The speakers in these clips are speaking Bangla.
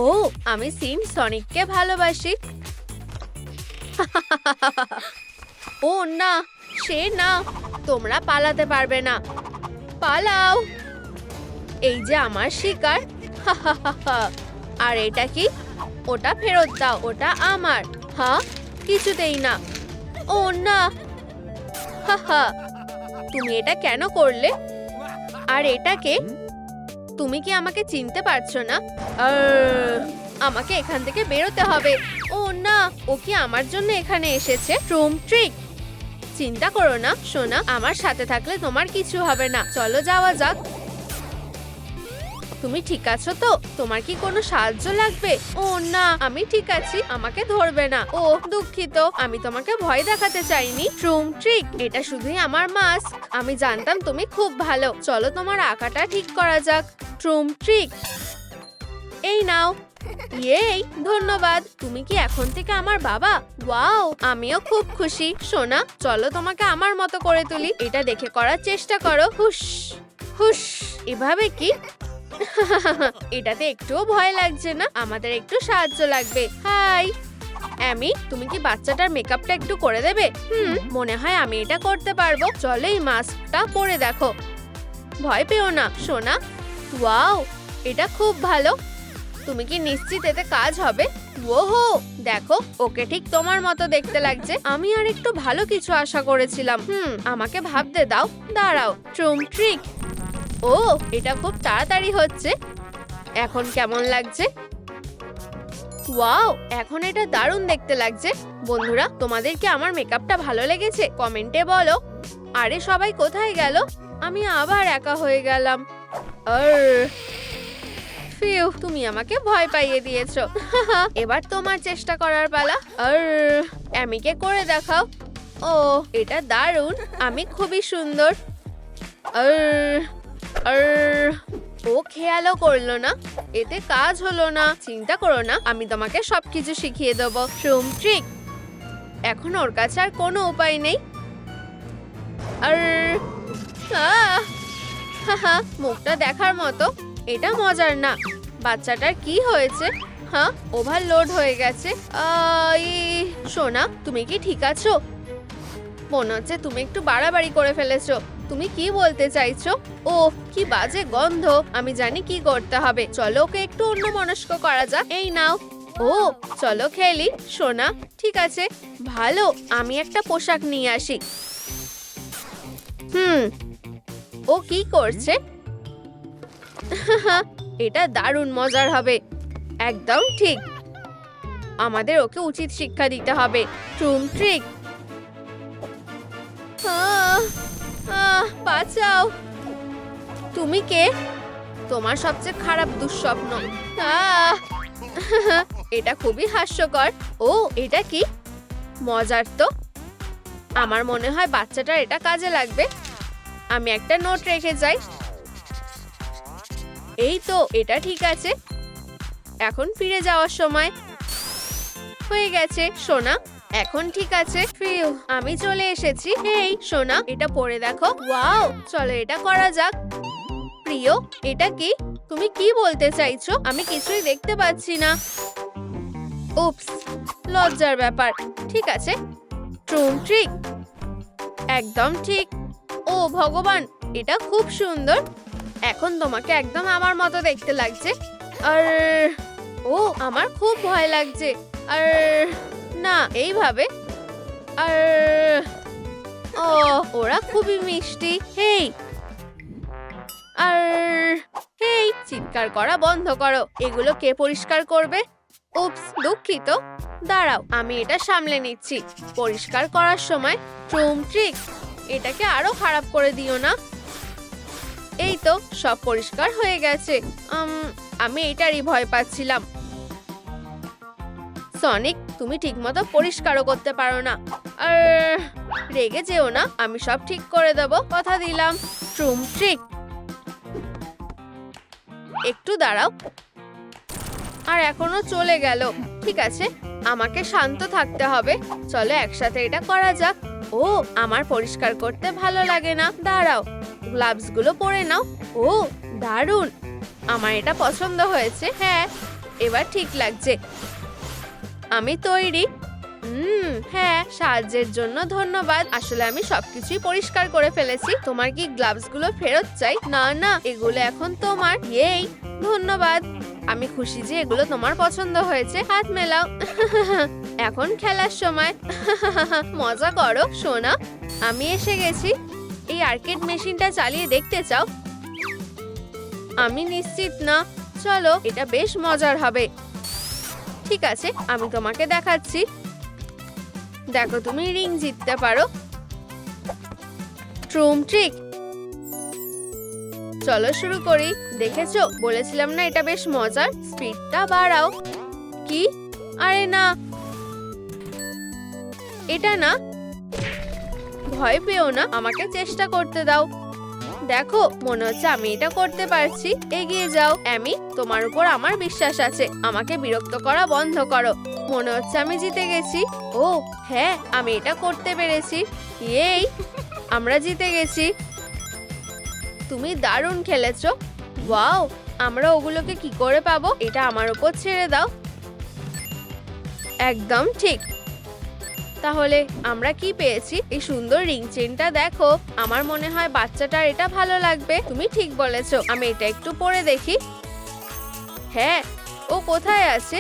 ও, আমি সিম সনিককে ভালোবাসি। ও না, সে না, তোমরা পালাতে পারবে না, পালাও। এই যে আমার শিকার। আর এটা কি? ওটা ফেরত দাও, ওটা আমার। হ্যাঁ, কিছুতেই না। ও না, তুমি এটা কেন করলে? আর এটাকে, তুমি কি আমাকে চিনতে পারছো না? আমাকে এখান থেকে বেরোতে হবে। ও না, ও কি আমার জন্য এখানে এসেছে? ট্রুম ট্রিক, চিন্তা করো না সোনা, আমার সাথে থাকলে তোমার কিছু হবে না। চলো যাওয়া যাক। তুমি ঠিক আছো তো? তোমার কি কোনো সাহায্য লাগবে? ও না, আমি ঠিক আছি, আমাকে ধরবে না। ও দুঃখিত, আমি তোমাকে ভয় দেখাতে চাইনি। ট্রুম ট্রিক, এটা শুধুই আমার মাস্ক। আমি জানতাম তুমি খুব ভালো। চলো তোমার আঁকাটা ঠিক করা যাক। ট্রুম ট্রিক, এই নাও। ইয়েই, ধন্যবাদ। তুমি কি এখন থেকে আমার বাবা? ওয়াও, আমিও খুব খুশি। সোনা, চলো তোমাকে আমার মতো করে তুলি। এটা দেখে করার চেষ্টা করো। হুশ হুশ, এভাবে কি? এটাতে একটুও ভয় লাগছে না। আমাদের একটু সাহায্য লাগবে। হাই অ্যামি, তুমি কি বাচ্চাটার মেকআপটা একটু করে দেবে? মনে হয় আমি এটা করতে পারবো। চলো এই মাস্কটা পরে দেখো। ভয় পেও না সোনা। ওয়াও, এটা খুব ভালো। তুমি কি নিশ্চিত এতে কাজ হবে? ওহো, দেখো, ওকে ঠিক তোমার মতো দেখতে লাগছে। আমি আর একটু ভালো কিছু আশা করেছিলাম। আমাকে ভাবতে দাও। দাঁড়াও। ট্রুম ট্রিক, ও, এটা খুব তাড়াতাড়ি হচ্ছে। এখন কেমন লাগছে? ওয়াও, এখন এটা দারুণ দেখতে লাগছে। বন্ধুরা, তোমাদের কি আমার মেকআপটা ভালো লেগেছে? কমেন্টে বলো। আরে সবাই কোথায় গেল? আমি আবার একা হয়ে গেলাম। ফিউ, তুমি আমাকে ভয় পাইয়ে দিয়েছো। এবার তোমার চেষ্টা করার পালা। অ্যামিকে করে দেখাও। ও, এটা দারুণ। আমি খুবই সুন্দর। ও খেয়ালও করলো না। এতে কাজ হলো না। চিন্তা করো না, আমি তোমাকে সবকিছু শিখিয়ে দেবো। ট্রুম ট্রিক, এখন ওর কাছে আর কোনো উপায় নেই। মুখটা দেখার মতো। এটা মজার না। বাচ্চাটার কি হয়েছে? হ্যাঁ, ওভারলোড হয়ে গেছে। সোনা, তুমি কি ঠিক আছো? মনে হচ্ছে তুমি একটু বাড়াবাড়ি করে ফেলেছো। তুমি কি বলতে চাইছো? ও, কি বাজে গন্ধ। আমি জানি কি করতে হবে। চলো ওকে একটু অন্যমনস্ক করা যাক। এই নাও। ও, চলো খেলি। সোনা, ঠিক আছে, ভালো। আমি একটা পোশাক নিয়ে আসি। ও কি করছে? এটা দারুণ মজার হবে। একদম ঠিক। আমাদের ওকে উচিত শিক্ষা দিতে হবে। ট্রুম ট্রিক, বাঁচাও। তুমি কে? তোমার সবচেয়ে খারাপ দুঃস্বপ্ন। এটা খুবই হাস্যকর। ও, এটা কি? মজার তো। আমার মনে হয় বাচ্চাটার এটা কাজে লাগবে। আমি একটা নোট রেখে যাই। এই তো, এটা ঠিক আছে। এখন ফিরে যাওয়ার সময় হয়ে গেছে। সোনা, এখন ঠিক আছে। ফিউ, আমি চলে এসেছি। এই সোনা, এটা পরে দেখো। ওয়াও, চলো এটা করা যাক। প্রিয়, এটা কি? তুমি কি বলতে চাইছো? আমি কিছুই দেখতে পাচ্ছি না। উপস, লজ্জার ব্যাপার। ঠিক আছে। ট্রুম ট্রিক, একদম ঠিক। ও ভগবান, এটা খুব সুন্দর। এখন তোমাকে একদম আমার মতো দেখতে লাগছে। আর ও, আমার খুব ভয় লাগছে। আর না, এইভাবে। আর ও, ওরা খুবই মিষ্টি। হেই, আর হেই, চিৎকার করা বন্ধ করো। এগুলো কে পরিষ্কার করবে? উপস, দুঃখিত। দাঁড়াও, আমি এটা সামলে নিচ্ছি। পরিষ্কার করার সময়। ট্রুম ট্রিক, এটাকে আরো খারাপ করে দিও না। এই তো, সব পরিষ্কার হয়ে গেছে। আমি এটারই ভয় পাচ্ছিলাম। সনিক, তুমি ঠিকমতো পরিষ্কারও করতে পারো না। আর রেগে যেও না, আমি সব ঠিক করে দেব, কথা দিলাম। ট্রুম ট্রিক, একটু দাঁড়াও। আর এখনো চলে গেল। ঠিক আছে, আমাকে শান্ত থাকতে হবে। চলো একসাথে এটা করা যাক। ও, আমার পরিষ্কার করতে ভালো লাগে না। দাঁড়াও, গ্লাভস গুলো পরে নাও। ও, দারুণ। আমার এটা পছন্দ হয়েছে। হ্যাঁ, এবার ঠিক লাগছে। আমি তৈরি। হ্যাঁ, সাহায্যের জন্য ধন্যবাদ। আসলে আমি সবকিছুই পরিষ্কার করে ফেলেছি। তোমার কি গ্লাভস গুলো ফেরত চাই? না না, এগুলো এখন তোমার। এই ধন্যবাদ। আমি খুশি যে এগুলো তোমার পছন্দ হয়েছে। হাত মেলাও। এখন খেলার সময়। মজা করো সোনা। আমি এসে গেছি। এই আর্কেড মেশিনটা চালিয়ে দেখতে চাও? আমি নিশ্চিত না। চলো, এটা বেশ মজার হবে। ঠিক আছে, আমি তোমাকে দেখাচ্ছি। দেখো, তুমি রিং জিততে পারো। ট্রুম ট্রিক। চলো শুরু করি। দেখেছো, বলেছিলাম না এটা বেশ মজার। স্পিডটা বাড়াও। কি? আরে না, এটা না। ভয় পেও না, আমাকে চেষ্টা করতে দাও। দেখো, মনে হচ্ছে আমি এটা করতে পারছি। এগিয়ে যাও অ্যামি, তোমার উপর আমার বিশ্বাস আছে। আমাকে বিরক্ত করা বন্ধ করো। মনে হচ্ছে আমি জিতে গেছি। ও হ্যাঁ, আমি এটা করতে পেরেছি। এই, আমরা জিতে গেছি। তুমি দারুণ খেলেছো। ওয়াও, আমরা ওগুলোকে কি করে পাবো? এটা আমার উপর ছেড়ে দাও। একদম ঠিক। তাহলে আমরা কি পেয়েছি? এই সুন্দর রিং চেনটা দেখো। আমার মনে হয় বাচ্চাটার এটা ভালো লাগবে। তুমি ঠিক বলেছো। আমি এটা একটু পরে দেখি। হ্যাঁ, ও কোথায় আছে?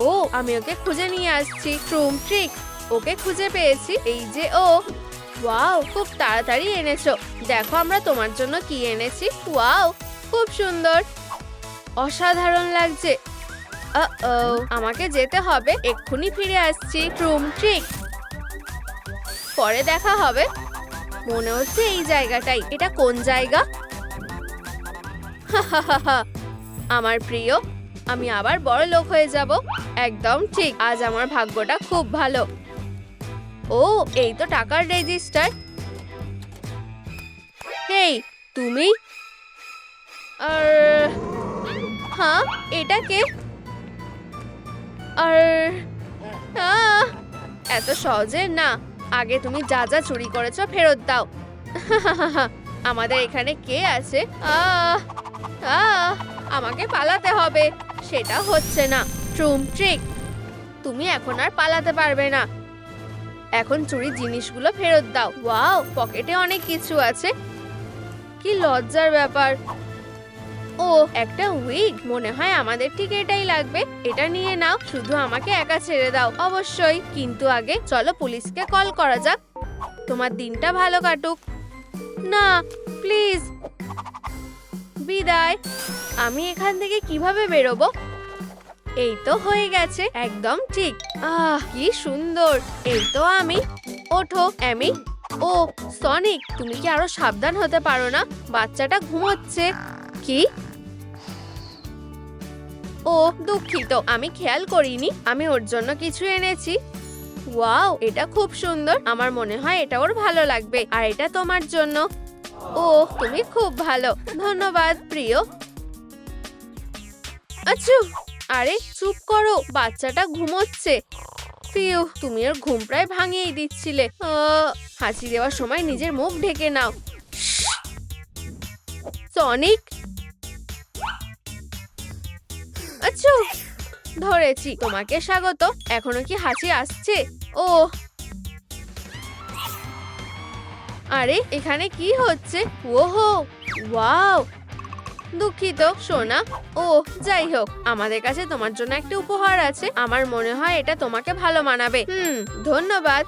ও, আমি ওকে খুঁজে নিয়ে আসছি। ট্রুম ট্রিক। ওকে খুঁজে পেয়েছি। এই যে ও। ওয়াও, খুব তাড়াতাড়ি এনেছো। দেখো আমরা তোমার জন্য কি এনেছি। ওয়াও, খুব সুন্দর। অসাধারণ লাগছে। আমাকে যেতে হবে। এক্ষুনি ফিরে আসছি। ট্রুম ট্রিক। পরে দেখা হবে। মনে হচ্ছে এই জায়গাটাই। এটা কোন জায়গা? আমার প্রিয়, আমি আবার বড় লোক হয়ে যাব। একদম ঠিক। আজ আমার ভাগ্যটা খুব ভালো। ও, এই তো টাকার রেজিস্টার। হেই, তুমি? আর হ্যাঁ, এটা কে? আর এত সহজে না। আগে তুমি যা যা চুরি করেছো ফেরত দাও। আমাদের এখানে কে আছে? আমাকে পালাতে হবে। সেটা হচ্ছে না। ট্রুম ট্রিক, তুমি এখন আর পালাতে পারবে না। এখন চুরি জিনিসগুলো ফেরত দাও। ওয়াও, পকেটে অনেক কিছু আছে। কি লজ্জার ব্যাপার। ও, একটা উইগ। মনে হয় আমাদের ঠিক এটাই লাগবে। এটা নিয়ে নাও। শুধু আমাকে একা ছেড়ে দাও। অবশ্যই, কিন্তু আগে চলো পুলিশকে কল করা যাক। তোমার দিনটা ভালো কাটুক। না, প্লিজ। বিদায়। আমি এখান থেকে কিভাবে বেরোবো? এই তো হয়ে গেছে। একদম ঠিক। কি সুন্দর। এই তো আমি। ওঠো অ্যামি। ও সনিক, তুমি কি আরো সাবধান হতে পারো না? বাচ্চাটা ঘুমোচ্ছে। কি? ও দুঃখিত, আমি খেয়াল করিনি। আমি ওর জন্য কিছু এনেছি। ওয়াও, এটা খুব সুন্দর। আমার মনে হয় এটা ওর ভালো লাগবে। আর এটা তোমার জন্য। ও, তুমি খুব ভালো। ধন্যবাদ প্রিয়। আচ্ছা, আরে চুপ করো, বাচ্চাটা ঘুমোচ্ছে। প্রিয়, তুমি ওর ঘুম প্রায় ভাঙিয়েই দিচ্ছিলে। হাসি দেওয়ার সময় নিজের মুখ ঢেকে নাও। সনিক। আচ্ছা, ধরেছি। তোমাকে স্বাগত। এখনো কি হাসি আসছে? ও, আরে এখানে কি হচ্ছে? ওহো, ওয়াও, দুঃখিত সোনা। ও যাই হোক, আমাদের কাছে তোমার জন্য একটা উপহার আছে। আমার মনে হয় এটা তোমাকে ভালো মানাবে। ধন্যবাদ।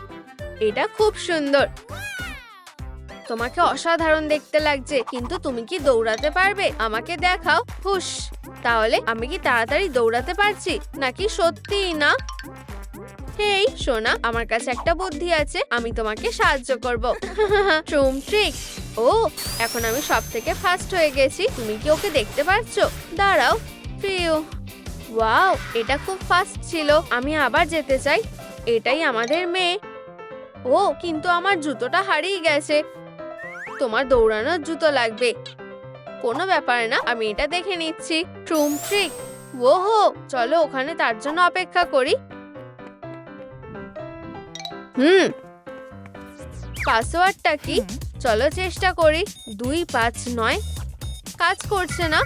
এটা খুব সুন্দর। তোমাকে অসাধারণ দেখতে লাগছে। কিন্তু তুমি কি দৌড়াতে পারবে? আমাকে দেখাও। হুশ। তাহলে আমি কি তাড়াতাড়ি দৌড়াতে পারছি নাকি সত্যিই না? হেই সোনা, আমার কাছে একটা বুদ্ধি আছে। আমি তোমাকে সাহায্য করব। ট্রুম ট্রিক। ও, এখন আমি সব থেকে ফার্স্ট হয়ে গেছি। তুমি কি ওকে দেখতে পাচ্ছো? দাঁড়াও প্রিয়। ওয়াও, এটা খুব ফাস্ট ছিল। আমি আবার যেতে চাই। এটাই আমাদের মেয়ে। ও, কিন্তু আমার জুতোটা হারিয়ে গেছে। তোমার দৌড়ানোর জুতো লাগবে। কোনো ব্যাপার না, আমি এটা দেখে নিচ্ছি। ট্রুম ট্রিক। ওহো, চলো ওখানে তার জন্য অপেক্ষা করি। পাসওয়ার্ডটা কি? চলো চেষ্টা করি। 259। কাজ করছে না।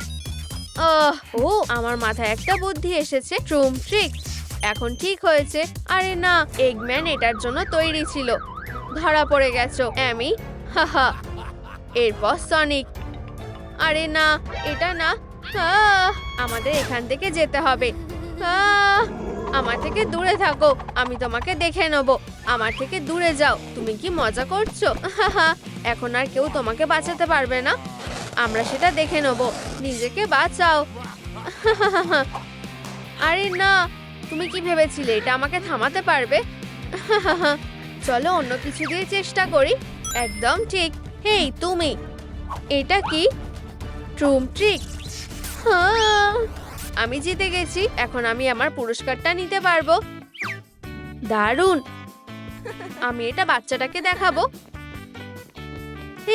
ও আমার মাথায় একটা বুদ্ধি এসেছে, ট্রুম ট্রিক। এখন ঠিক হয়েছে। আরে না, এগম্যান এটার জন্য তৈরি ছিল। ধরা পড়ে গেছো অ্যামি। হাহা। এরপর সনিক। আরে না, এটা না। আমাদের এখান থেকে যেতে হবে। আমার থেকে দূরে থাকো, আমি তোমাকে দেখে নেবো। আমার থেকে দূরে যাও। তুমি কি মজা করছো? এখন আর কেউ তোমাকে বাঁচাতে পারবে না। আমরা সেটা দেখে নেবো। নিজেকে বাঁচাও। আরে না, তুমি কি ভেবেছিলে এটা আমাকে থামাতে পারবে? চলো অন্য কিছু দিয়ে চেষ্টা করি। একদম ঠিক। হেই তুমি, এটা কি? ট্রুম ট্রিক। আমি জিতে গেছি। এখন আমি আমার পুরস্কারটা নিতে পারবো। দারুণ। আমি এটা বাচ্চাটাকে দেখাবো।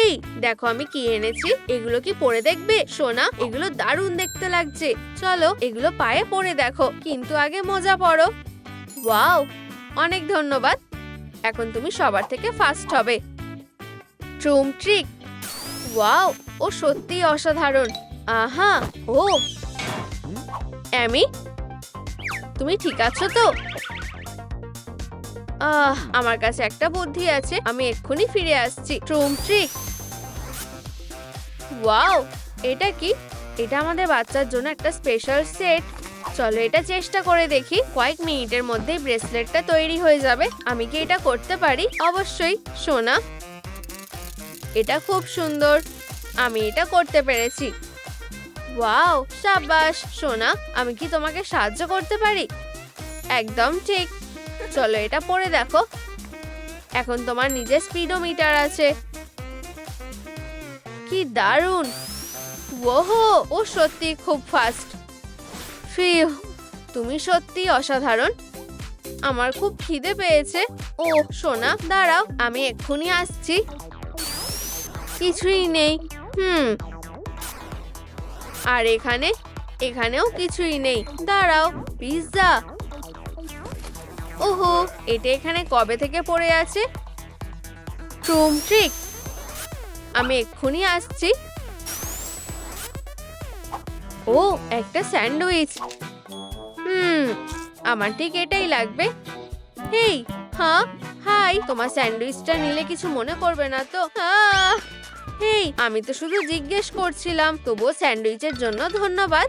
এই দেখো আমি কি এনেছি। এগুলো কি পরে দেখবে সোনা? এগুলো দারুণ দেখতে লাগছে। চলো এগুলো পায়ে পরে দেখো, কিন্তু আগে মোজা পরো। ওয়াও, অনেক ধন্যবাদ। এখন তুমি সবার থেকে ফার্স্ট হবে। ট্রুম ট্রিক। ওয়াও, ও সত্যিই অসাধারণ। আহা। ও অ্যামি, তুমি ঠিক আছো তো? আমার কাছে একটা বুদ্ধি আছে। আমি এক্ষুনি ফিরে আসছি। ট্রুম ট্রিক। ওয়াও, এটা কি? এটা আমাদের বাচ্চার জন্য একটা স্পেশাল সেট। চলো এটা চেষ্টা করে দেখি। কয়েক মিনিটের মধ্যেই ব্রেসলেটটা তৈরি হয়ে যাবে। আমি কি এটা করতে পারি? অবশ্যই সোনা। এটা খুব সুন্দর। আমি এটা করতে পেরেছি। ওয়াও, শাবাশ সোনা। আমি কি তোমাকে সাহায্য করতে পারি? একদম ঠিক। চলো এটা পরে দেখো। এখন তোমার নিজের স্পিডোমিটার আছে। কি দারুণ। ওহো, ও সত্যি খুব ফাস্ট। ফিউ, তুমি সত্যি অসাধারণ। আমার খুব খিদে পেয়েছে। ও সোনা দাঁড়াও, আমি এক্ষুনি আসছি। কিছুই নেই। আর এখানেও কিছুই নেই। দাঁড়াও, পিৎজা। ওহো, এটা এখানে কবে থেকে পড়ে আছে? ট্রুম ট্রিক। আমি এক্ষুনি আসছি। ও একটা স্যান্ডউইচ। আমার ঠিক এটাই লাগবে। হেই, হাই। তোমার স্যান্ডউইচটা নিলে কিছু মনে করবে না তো? হেই, আমি তো শুধু জিজ্ঞেস করছিলাম। তবুও স্যান্ডউইচের জন্য ধন্যবাদ।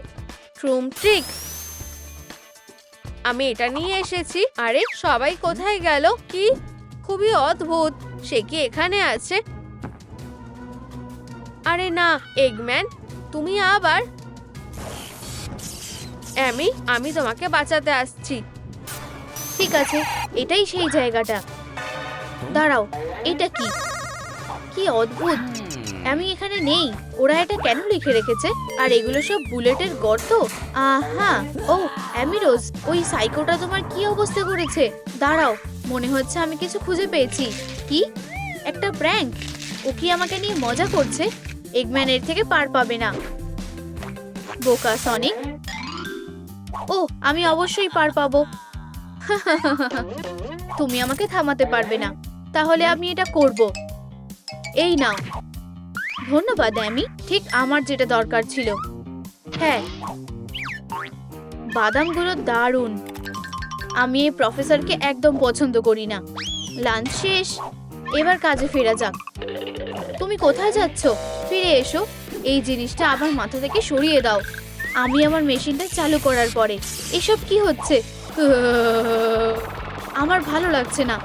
ট্রুম ট্রিক। আমি এটা নিয়ে এসেছি। আরে সবাই কোথায় গেল? কি খুবই অদ্ভুত। সে কি এখানে আছে? আরে না, এগম্যান তুমি আবার? অ্যামি, আমি তোমাকে বাঁচাতে আসছি। ঠিক আছে, এটাই সেই জায়গাটা। দাঁড়াও, এটা কি? কি অদ্ভুত। আমি এখানে নেই। ওরা এটা কেন লিখে রেখেছে? আর এগুলো সব বুলেটের গর্ত। আহা। ও অ্যামি রোজ, ওই সাইকোটা তোমার কি অবস্থা করেছে? দাঁড়াও, মনে হচ্ছে আমি কিছু খুঁজে পেয়েছি। কি? একটা প্র্যাঙ্ক? ও কি আমাকে নিয়ে মজা করছে? এগম্যান এর থেকে পার পাবে না। বোকা সনিক। ও, আমি অবশ্যই পার পাবো। তুমি আমাকে থামাতে পারবে না। তাহলে আমি এটা করব। এই নাও। ধন্যবাদ অ্যামি, ঠিক আমার যেটা দরকার ছিল। হ্যাঁ, বাদামগুলো দারুণ। আমি এই প্রফেসরকে একদম পছন্দ করি না। লাঞ্চ শেষ, এবার কাজে ফেরা যাক। তুমি কোথায় যাচ্ছ? ফিরে এসো। এই জিনিসটা আমার মাথা থেকে সরিয়ে দাও। আমি আমার মেশিনটা চালু করার পরে। এসব কি হচ্ছে? আমার ভালো লাগছে না।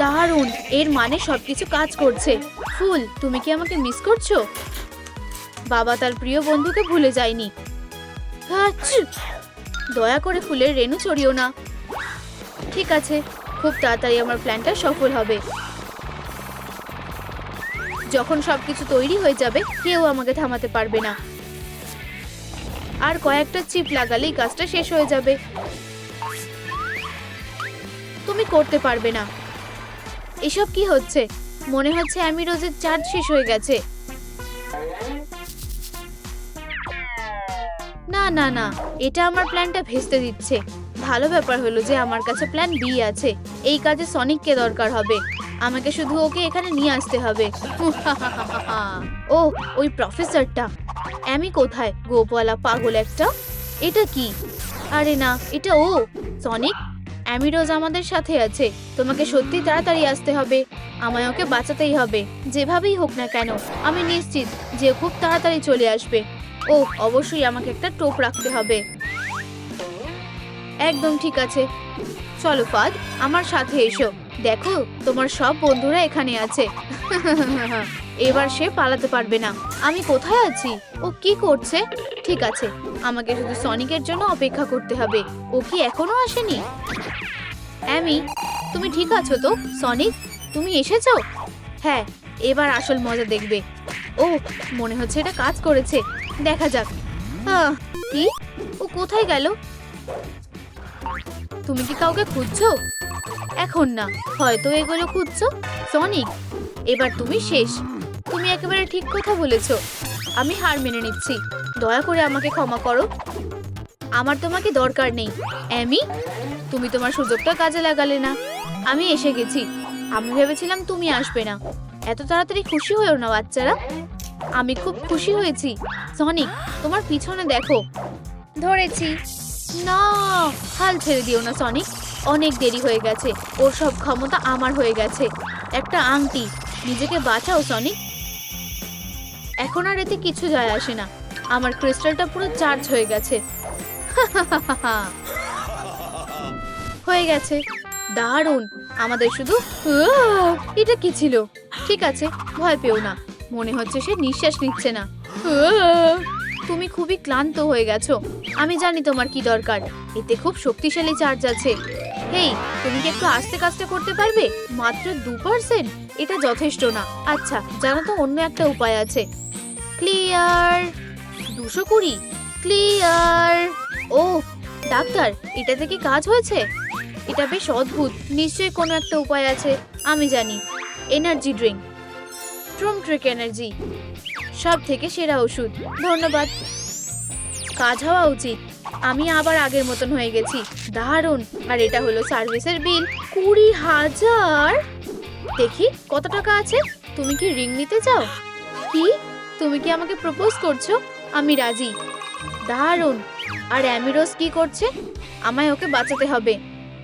দারুণ, এর মানে সবকিছু কাজ করছে। ফুল, তুমি কি আমাকে মিস করছো? বাবা তার প্রিয় বন্ধুকে ভুলে যায়নি। দয়া করে ফুলের রেণু ছড়িও না। ঠিক আছে, খুব তাড়াতাড়ি আমার প্ল্যানটা সফল হবে। যখন সবকিছু তৈরি হয়ে যাবে, কেউ আমাকে থামাতে পারবে না। আর কয়েকটা চিপ লাগালেই কাজটা শেষ হয়ে যাবে। তুমি করতে পারবে না। এসব কি হচ্ছে? মনে হচ্ছে আমি রোজের চার্জ শেষ হয়ে গেছে। না না না, এটা আমার প্ল্যানটা ভেস্তে দিচ্ছে। ভালো ব্যাপার হলো যে আমার কাছে প্ল্যান বি আছে। এই কাজে সনিককে দরকার হবে। আমাকে শুধু ওকে এখানে নিয়ে আসতে হবে। ও ওই প্রফেসরটা। আমি কোথায়? গোপওয়ালা পাগল একটা। এটা কি? আরে না, এটা ও সনিক। অ্যামি রোজ আমাদের সাথে আছে। তোমাকে সত্যি তাড়াতাড়ি আসতে হবে। আমায় ওকে বাঁচাতেই হবে, যেভাবেই হোক না কেন। আমি নিশ্চিত যে ও খুব তাড়াতাড়ি চলে আসবে। ও অবশ্যই আমাকে একটা টোপ রাখতে হবে। একদম ঠিক আছে। চলো ফাদ, আমার সাথে এসো। দেখো তোমার সব বন্ধুরা এখানে আছে। এবার সে পালাতে পারবে না। আমি কোথায় আছি? ও কি করছে? ঠিক আছে, আমাকে শুধু সনিকের জন্য অপেক্ষা করতে হবে। ও কি এখনো আসেনি? অ্যামি, তুমি ঠিক আছো তো? সনিক, তুমি এসেছো? হ্যাঁ, এবার আসল মজা দেখবে। ও মনে হচ্ছে এটা কাজ করেছে। দেখা যাক। কি? ও কোথায় গেল? তুমি কি কাউকে খুঁজছো? এখন না, হয়তো এগুলো খুঁজছো। সনিক, এবার তুমি শেষ। তুমি একেবারে ঠিক কথা বলেছো। আমি হার মেনে নিচ্ছি। দয়া করে আমাকে ক্ষমা করো। আমার তোমাকে দরকার নেই। অ্যামি, তুমি তোমার সুযোগটা কাজে লাগালে না। আমি এসে গেছি। আমি ভেবেছিলাম তুমি আসবে না। এত তাড়াতাড়ি খুশি হয়েও না বাচ্চারা। আমি খুব খুশি হয়েছি। সনিক, তোমার পিছনে দেখো। ধরেছি। না, হাল ছেড়ে দিও না সনিক। অনেক দেরি হয়ে গেছে। ওর সব ক্ষমতা আমার হয়ে গেছে। একটা আংটি। নিজেকে বাঁচাও সনিক। এখন আর এতে কিছু যায় আসে না। আমার ক্রিস্টালটা পুরো চার্জ হয়ে গেছে। হয়ে গেছে। দারুণ। আমাদের শুধু এটা কি ছিল? ঠিক আছে, ভয় পেও না। মনে হচ্ছে সে নিঃশ্বাস নিচ্ছে না। তুমি খুবই ক্লান্ত হয়ে গেছো। আমি জানি তোমার কি দরকার। এতে খুব শক্তিশালী চার্জ আছে। হেই, তুমি কি একটু আস্তে কাস্তে করতে পারবে? মাত্র 2%? এটা যথেষ্ট না। আচ্ছা, জানো তো অন্য একটা উপায় আছে। ক্লিয়ার। 220। ক্লিয়ার। ও ডাক্তার, এটাতে কি কাজ হয়েছে? এটা বেশ অদ্ভুত। নিশ্চয়ই কোনো একটা উপায় আছে। আমি জানি। Energy drink. ট্রুম ট্রিক এনার্জি, সব থেকে সেরা ওষুধ। ধন্যবাদ। কাজ হওয়া উচিত। আমি আবার আগের মতন হয়ে গেছি। দারুণ। আর এটা হলো সার্ভিসের বিল। 20,000। দেখি কত টাকা আছে। তুমি কি রিং নিতে চাও? কি? তুমি কি আমাকে প্রপোজ করছো? আমি রাজি। দারুণ। আর অ্যামি রোজ কি করছে? আমায় ওকে বাঁচাতে হবে।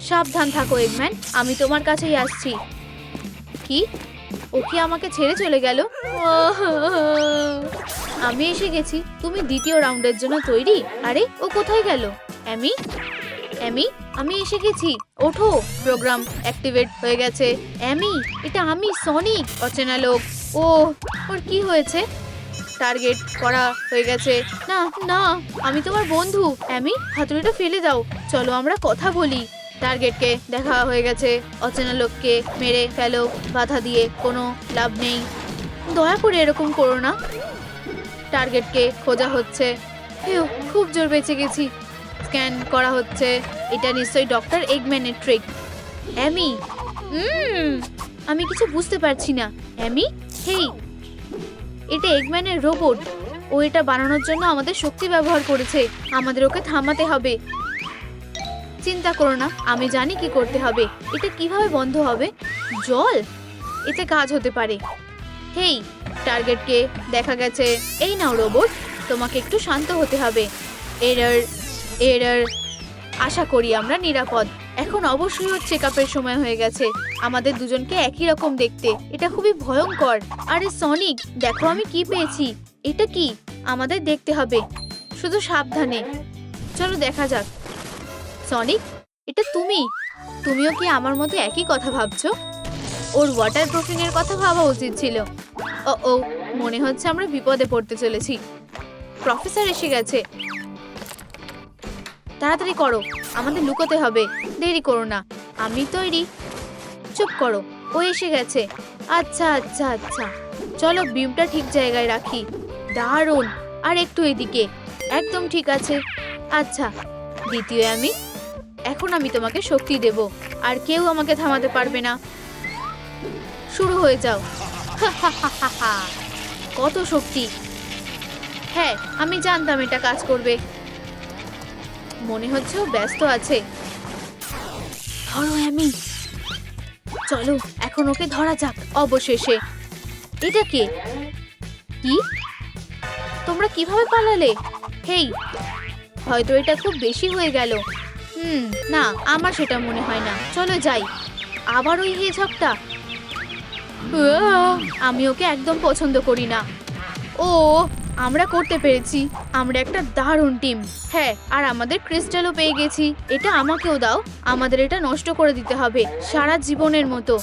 সাবধান থাকো এগম্যান, আমি তোমার কাছেই আসছি। কি? ও কি আমাকে ছেড়ে চলে গেল? আমি এসে গেছি। তুমি দ্বিতীয় রাউন্ডের জন্য তৈরি? আরে ও কোথায় গেল? অ্যামি, অ্যামি, আমি এসে গেছি। ওঠো, প্রোগ্রাম অ্যাক্টিভেট হয়ে গেছে। অ্যামি, এটা আমি সনিক। অচেনা লোক। ও, ওর কি হয়েছে? টার্গেট করা হয়ে গেছে। না না, আমি তোমার বন্ধু। অ্যামি, হাতুড়িটা ফেলে দাও। চলো আমরা কথা বলি। টার্গেটকে দেখা হয়ে গেছে। অচেনা লোককে মেরে ফেলো। বাধা দিয়ে কোনো লাভ নেই। দয়া করে এরকম করো না। টার্গেটকে খোঁজা হচ্ছে। হেউ, খুব জোর বেঁচে গেছি। স্ক্যান করা হচ্ছে। এটা নিশ্চয়ই ডক্টর এগম্যানের ট্রিক। অ্যামি, আমি কিছু বুঝতে পারছি না। অ্যামি, হেই, এটা এগম্যানের রোবট। ও এটা বানানোর জন্য আমাদের শক্তি ব্যবহার করেছে। আমাদের ওকে থামাতে হবে। চিন্তা করো না, আমি জানি কি করতে হবে। এটা কিভাবে বন্ধ হবে? জল? এতে কাজ হতে পারে। হেই, টার্গেটকে দেখা গেছে। এই নাও রোবট, তোমাকে একটু শান্ত হতে হবে। Error, error. আশা করি আমরা নিরাপদ। এখন অবশ্যই ওর চেকআপের সময় হয়ে গেছে। আমাদের দুজনকে একই রকম দেখতে। এটা খুবই ভয়ঙ্কর। আরে সনিক, দেখো আমি কি পেয়েছি। এটা কি? আমাদের দেখতে হবে। শুধু সাবধানে। চলো দেখা যাক। সনিক, এটা তুমি? তুমিও কি আমার মতো একই কথা ভাবছো? ওর ওয়াটার প্রুফিং এর কথা ভাবা উচিত ছিল। ও, মনে হচ্ছে আমরা বিপদে পড়তে চলেছি। প্রফেসর এসে গেছে। তাড়াতাড়ি করো, আমাদের লুকোতে হবে। দেরি করো না। আমি তৈরি। চুপ করো, ও এসে গেছে। আচ্ছা আচ্ছা আচ্ছা, চলো বিমটা ঠিক জায়গায় রাখি। দারুণ। আর একটু এদিকে। একদম ঠিক আছে। আচ্ছা, দ্বিতীয় আমি। এখন আমি তোমাকে শক্তি দেব। আর কেউ আমাকে থামাতে পারবে না। শুরু হয়ে যাও। কত শক্তি! হ্যাঁ, আমি জানতাম এটা কাজ করবে। মনে হচ্ছে ও ব্যস্ত আছে। ধরো অ্যামি। চলো এখন ওকে ধরা যাক অবশেষে। এটা কে? কি? তোমরা কিভাবে পালালে? হেই, হয়তো এটা খুব বেশি হয়ে গেল। না, আমার সেটা মনে হয় না। চলো যাই। আবার ওই হেজহগটা। আমি ওকে একদম পছন্দ করি না। ও, আমরা করতে পেরেছি। আমরা একটা দারুণ টিম। হ্যাঁ, আর আমাদের ক্রিস্টালও পেয়ে গেছি। এটা আমাকেও দাও। আমাদের এটা নষ্ট করে দিতে হবে সারা জীবনের মতো।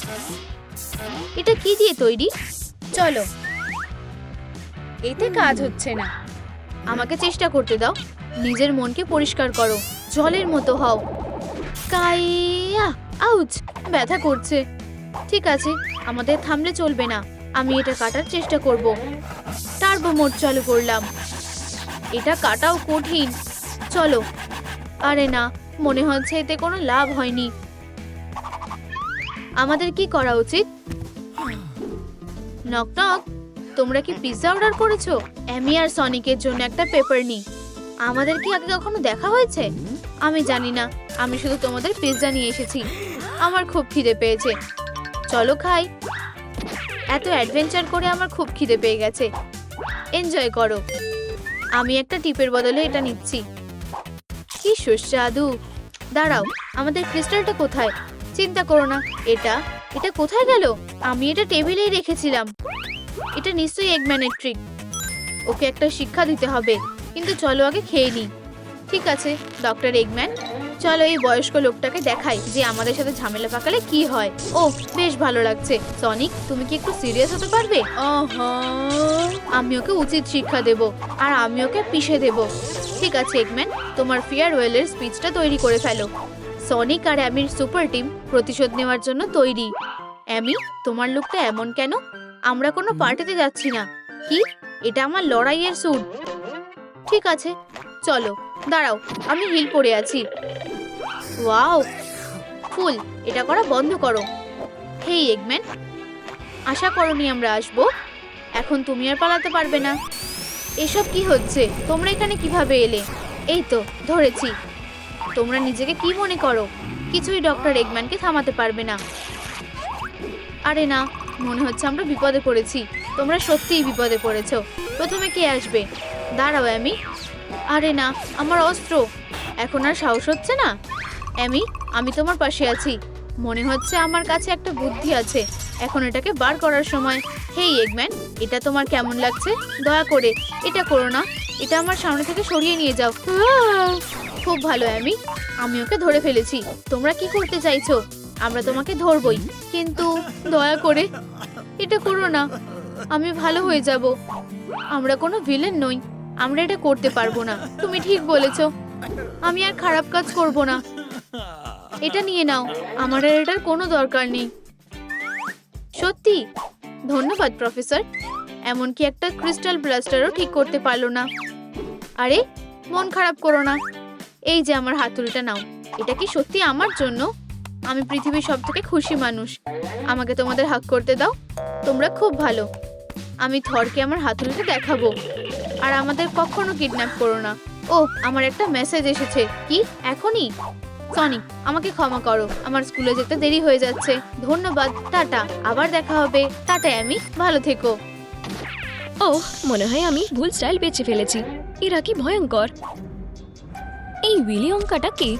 এটা কি দিয়ে তৈরি? চলো। এতে কাজ হচ্ছে না। আমাকে চেষ্টা করতে দাও। নিজের মনকে পরিষ্কার করো। জলের মতো হও। কাইয়া, আউচ, ব্যথা করছে। ঠিক আছে, আমাদের থামলে চলবে না। আমি এটা কাটার চেষ্টা করব। টার্বো মোড চালু করলাম। এটা কাটাও কঠিন। চলো। আরে না, মনে হচ্ছে এতে কোনো লাভ হয়নি। আমাদের কি করা উচিত? নক নক, তোমরা কি পিৎজা অর্ডার করেছো? অ্যামি আর সনিকের জন্য একটা পেপারনি। আমাদের কি আগে কখনো দেখা হয়েছে? আমি জানি না। আমি শুধু তোমাদের পিৎজা নিয়ে এসেছি। আমার খুব খিদে পেয়েছে। চলো খাই। এত অ্যাডভেঞ্চার করে আমার খুব খিদে পেয়ে গেছে। এনজয় করো। আমি একটা টিপের বদলে এটা নিচ্ছি। কি সুস্বাদু। দাঁড়াও, আমাদের ক্রিস্টালটা কোথায়? চিন্তা করো না। এটা এটা কোথায় গেল? আমি এটা টেবিলেই রেখেছিলাম। এটা নিশ্চয়ই এগম্যানের ট্রিক। ওকে একটা শিক্ষা দিতে হবে। কিন্তু চলো আগে খেয়ে নিই। ঠিক আছে ডক্টর এগম্যান, চলো এই বয়স্ক লোকটাকে দেখাই যে আমাদের সাথে ঝামেলা পাকালে কি হয়। ও, বেশ ভালো লাগছে। সনিক, তুমি কি একটু সিরিয়াস হতে পারবে? আমি ওকে উচিত শিক্ষা দেব, আর আমি ওকে পিষে দেব। ঠিক আছে এগম্যান, তোমার ফেয়ারওয়েলের স্পিচটা তৈরি করে ফেলো। সনিক আর অ্যামির সুপার টিম প্রতিশোধ নেওয়ার জন্য তৈরি। অ্যামি, তোমার লুকটা এমন কেন? আমরা কোনো পার্টিতে যাচ্ছি না। কি? এটা আমার লড়াইয়ের স্যুট। ঠিক আছে, চলো। দাঁড়াও, আমি হিল পরে আছি। ওয়াও, ফুল। এটা করা বন্ধ করো। হেই এগম্যান, আশা করনি আমরা আসবো। এখন তুমি আর পালাতে পারবে না। এসব কি হচ্ছে? তোমরা এখানে কিভাবে এলে? এই তো ধরেছি। তোমরা নিজেকে কি মনে করো? কিছুই ডক্টর এগম্যানকে থামাতে পারবে না। আরে না, মনে হচ্ছে আমরা বিপদে পড়েছি। তোমরা সত্যিই বিপদে পড়েছো। প্রথমে কে আসবে? দাঁড়াও অ্যামি। আরে না, আমার অস্ত্র। এখন আর সাহস হচ্ছে না। অ্যামি, আমি তোমার পাশে আছি। মনে হচ্ছে আমার কাছে একটা বুদ্ধি আছে। এখন এটাকে বার করার সময়। হেই এগম্যান, এটা তোমার কেমন লাগছে? দয়া করে এটা করো না। এটা আমার সামনে থেকে সরিয়ে নিয়ে যাও। খুব ভালো অ্যামি, আমি ওকে ধরে ফেলেছি। তোমরা কি করতে চাইছো? আমরা তোমাকে ধরবই, কিন্তু দয়া করে এটা করো না। আমি ভালো হয়ে যাব। আমরা কোনো ভিলেন নই। আমরা এটা করতে পারবো না। তুমি ঠিক বলেছো। আমি আর খারাপ কাজ করব না। এটা নিয়ে নাও। আমার আর এটার কোনো দরকার নেই। সত্যি ধন্যবাদ প্রফেসর। এমনকি একটা ক্রিস্টাল ব্লাস্টারও ঠিক করতে পারলো না। আরে মন খারাপ করো না। এই যে আমার হাতুড়িটা নাও। এটা কি সত্যি আমার জন্য? আমি পৃথিবীর সবথেকে খুশি মানুষ। আমাকে তোমাদের হাক করতে দাও। তোমরা খুব ভালো। আমি থরকে আমার হাতুড়িটা দেখাবো। আর আমাদের কখনো কিডন্যাপ করো না। ও, আমার একটা মেসেজ এসেছে। কি এখনই? সনিক, আমাকে ক্ষমা করো। আমার স্কুলে যেতে দেরি হয়ে যাচ্ছে। ধন্যবাদ, টাটা। আবার দেখা হবে। টাটা অ্যামি, ভালো থেকো। ওহ, মনে হয় আমি ভুল স্টাইল বেছে ফেলেছি। এরা কি ভয়ঙ্কর। এই উইলি অঙ্কাটা কে?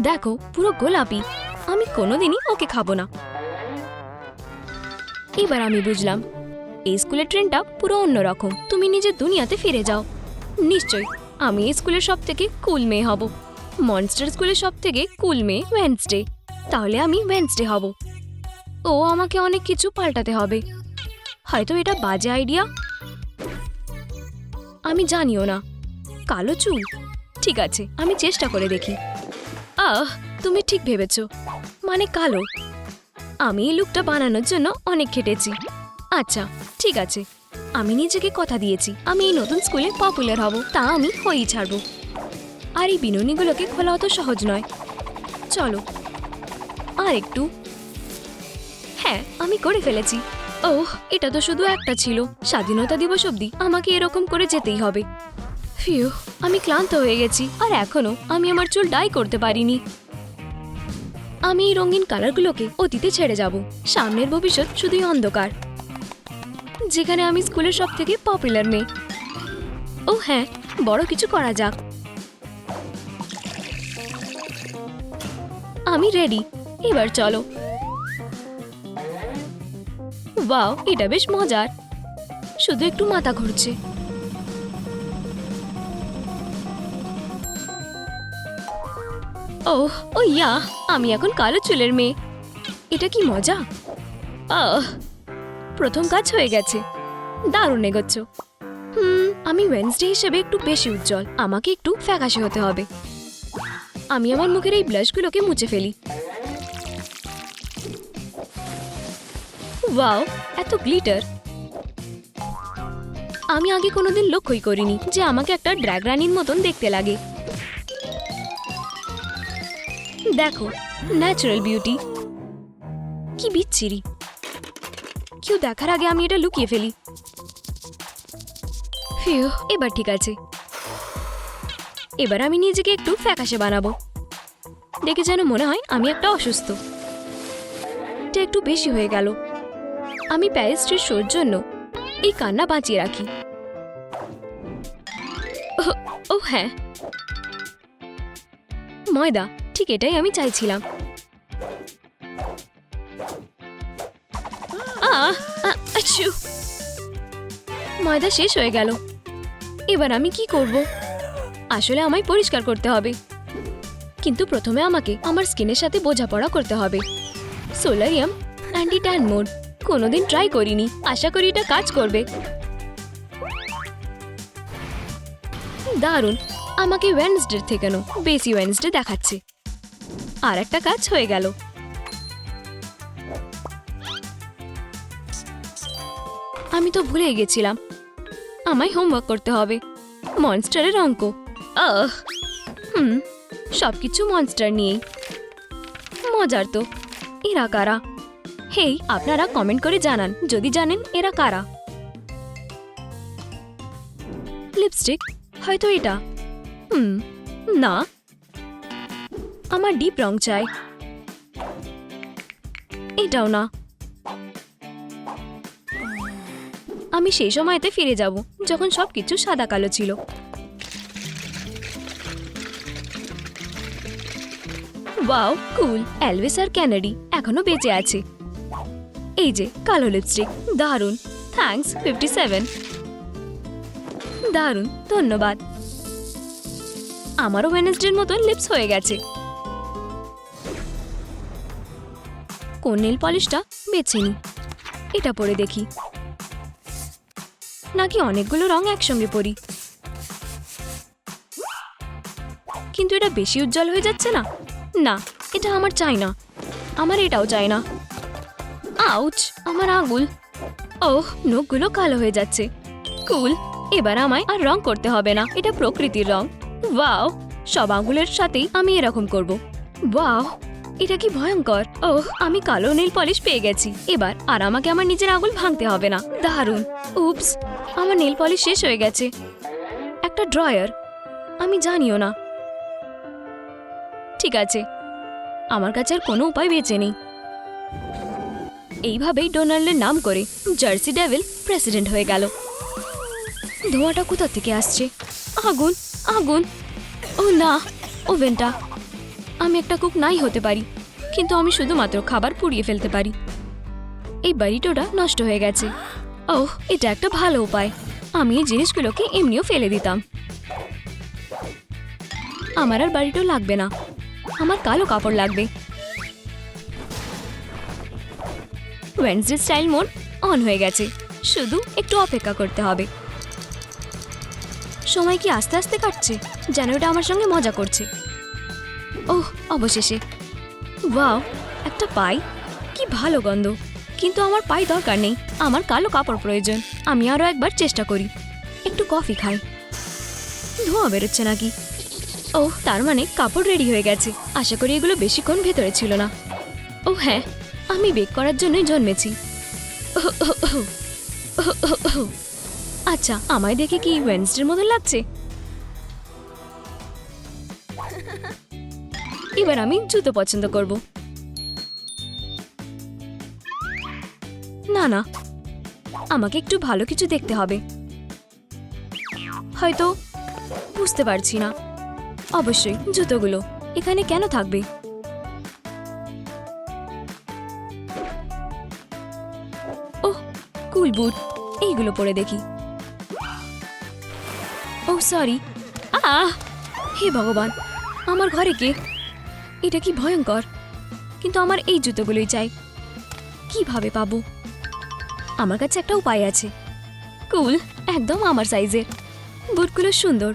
দেখো, পুরো গোলাপি। আমি কোনোদিনই ওকে খাবো না। এবার আমি বুঝলাম, এই স্কুলের ট্রেনটা পুরো অন্যরকম। তুমি নিজের দুনিয়াতে ফিরে যাও। নিশ্চয়ই আমি এই স্কুলের সব থেকে কুল মেয়ে হব। মনস্টার স্কুলের সব থেকে কুল মেয়ে ওয়েডনেসডে। তাহলে আমি ওয়েডনেসডে হব। ও, আমাকে অনেক কিছু পাল্টাতে হবে। হয়তো এটা বাজে আইডিয়া, আমি জানিও না। কালো চুল, ঠিক আছে, আমি চেষ্টা করে দেখি। তুমি ঠিক ভেবেছো, মানে কালো। আমি এই লুকটা বানানোর জন্য অনেক খেটেছি। আচ্ছা ঠিক আছে, আমি নিজেকে কথা দিয়েছি আমি এই নতুন স্কুলে পপুলার হব। তা আমি হয়েই ছাড়বো। আর এই বিনুনিগুলোকে খোলা অত সহজ নয়। চলো আর একটু। হ্যাঁ, আমি করে ফেলেছি। ওহ, এটা তো শুধু একটা ছিল। স্বাধীনতা দিবস অবধি আমাকে এরকম করে যেতেই হবে। ফিউ, আমি ক্লান্ত হয়ে গেছি। আর এখনো আমি আমার চুল ডাই করতে পারিনি। আমি এই রঙিন কালারগুলোকে অতীতে ছেড়ে যাব। সামনের ভবিষ্যৎ শুধুই অন্ধকার, যেখানে আমি স্কুলের সব থেকে পপুলার মেয়ে। ও হ্যাঁ, বড় কিছু করা যাক। আমি রেডি, এবার চলো। ওয়াও, এটা বেশ মজার, শুধু একটু মাথা ঘুরছে। ওহ ও ইয়া, আমি এখন কালো চুলের মেয়ে। এটা কি মজা! প্রথম কাজ হয়ে গেছে, দারুণ এগোচ্ছ। আমি ওয়েডনেসডে হিসেবে একটু বেশি উজ্জ্বল, আমাকে একটু ফ্যাকাশে হতে হবে। আমি আমার মুখের এই ব্লাশগুলোকে মুছে ফেলি। ওয়াও, এত গ্লিটার! আমি আগে কোনোদিন লক্ষ্যই করিনি যে আমাকে একটা ড্র্যাগ রানীর মতন দেখতে লাগে। দেখো, ন্যাচারাল বিউটি, কি বিচ্ছিরি! কেউ দেখার আগে আমি এটা লুকিয়ে ফেলি। ফিউ, এবার ঠিক আছে। এবার আমি নিজেকে একটু ফ্যাকাশে বানাবো, দেখে যেন মনে হয় আমি একটা অসুস্থ। এটা একটু বেশি হয়ে গেল। আমি প্যারিস্ট্রির শোর জন্য এই কান্না বাঁচিয়ে রাখি। ও হ্যাঁ, ময়দা, ঠিক এটাই আমি চাইছিলাম। ময়দা শেষ হয়ে গেল। এবার আমি কি করব? আসলে আমায় পরিষ্কার করতে হবে, কিন্তু প্রথমে আমাকে আমার স্কিনের সাথে বোঝাপড়া করতে হবে। সোলারিয়াম অ্যান্টি ট্যান মোড কোনোদিন ট্রাই করিনি, আশা করি এটা কাজ করবে। দারুণ, আমাকে ওয়েডনেসডে থেকেও বেশি ওয়েডনেসডে দেখাচ্ছে। আর একটা কাজ হয়ে গেল। আমি তো ভুলে গেছিলাম, আমায় হোমওয়ার্ক করতে হবে। মনস্টারের অঙ্ক। সবকিছু মনস্টার নিয়েই। মজার তো। এরা কারা? হেই, আপনারা কমেন্ট করে জানান যদি জানেন এরা কারা। লিপস্টিক, হয়তো এটা। না, আমার ডিপ রং চাই। এটাও না। আমি সেই সময়তে ফিরে যাব যখন সবকিছু সাদা কালো ছিল। ওয়াও, কুল! এলভিস আর কেনেডি এখনো বেঁচে আছে। এই যে কালো লিপস্টিক, দারুণ। থ্যাঙ্কস 57। দারুণ, ধন্যবাদ। আমারও ওয়েডনেসডের মতো লিপস হয়ে গেছে। কোন নেল পলিশটা বেছে নি? এটা পরে দেখি, নাকি অনেকগুলো রং একসঙ্গে পরি। কিন্তু এটা বেশি উজ্জ্বল হয়ে যাচ্ছে না। না, এটা আমার চাই না। আমার এটাও চাই না। আউচ, আমার আঙুল। ওহ, নখগুলো কালো হয়ে যাচ্ছে। কুল, এবার আমায় আর রং করতে হবে না, এটা প্রকৃতির রং। ওয়াও, সব আঙুলের সাথেই আমি এরকম করব। ওয়াও, এটা কি ভয়ঙ্কর! ওহ, আমি কালো নেল পলিশ পেয়ে গেছি। এবার আর আমাকে আমার নিজের আঙুল ভাঙতে হবে না। দারুণ! উপস, আমার নেল পলিশ শেষ হয়ে গেছে। একটা ড্রয়ার, আমি জানিও না। ঠিক আছে, আমার কাছে আর কোনো উপায় বেঁচে নেই। এইভাবেই ডোনাল্ডের নাম করে জার্সি ডেভিল প্রেসিডেন্ট হয়ে গেল। ধোঁয়াটা কোথা থেকে আসছে? আগুন, আগুন! ও না, ওভেনটা। আমি একটা কুক নাই হতে পারি, কিন্তু আমি শুধুমাত্র খাবার পুড়িয়ে ফেলতে পারি। এই বাড়িটোটা নষ্ট হয়ে গেছে। ওহ, এটা একটা ভালো উপায়। আমি এই জিনিসগুলোকে এমনিও ফেলে দিতাম। আমার আর বাড়িটো লাগবে না, আমার কালো কাপড় লাগবে। ওয়েডনেসডে স্টাইল মোড অন হয়ে গেছে, শুধু একটু অপেক্ষা করতে হবে। সময় কি আস্তে আস্তে কাটছে, যেন এটা আমার সঙ্গে মজা করছে। ওহ, অবশেষে। ওয়াও, একটা পাই! কি ভালো গন্ধ। কিন্তু আমার পাই দরকার নেই, আমার কালো কাপড় প্রয়োজন। আমি আরো একবার চেষ্টা করি। একটু কফি খাই। ধোঁয়া বেরোচ্ছে নাকি? ওহ, তার মানে কাপড় রেডি হয়ে গেছে। আশা করি এগুলো বেশিক্ষণ ভেতরে ছিল না। ও হ্যাঁ, আমি বেক করার জন্যই জন্মেছি। আচ্ছা, আমায় দেখে কি ওয়েডনেসডের মতো লাগছে? এবার আমি জুতো পছন্দ করব। না না, আমাকে একটু ভালো কিছু দেখতে হবে। হয়তো বুঝতে পারছি না। অবশ্যই জুতোগুলো এখানে কেন থাকবে? ওহ, কুল বুট, এইগুলো পরে দেখি। ও সরি, হে ভগবান, আমার ঘরে কে? এটা কি ভয়ঙ্কর! কিন্তু আমার এই জুতোগুলোই চাই। কিভাবে পাবো? আমার কাছে একটা উপায় আছে। কুল, একদম আমার সাইজের। বুটগুলো সুন্দর।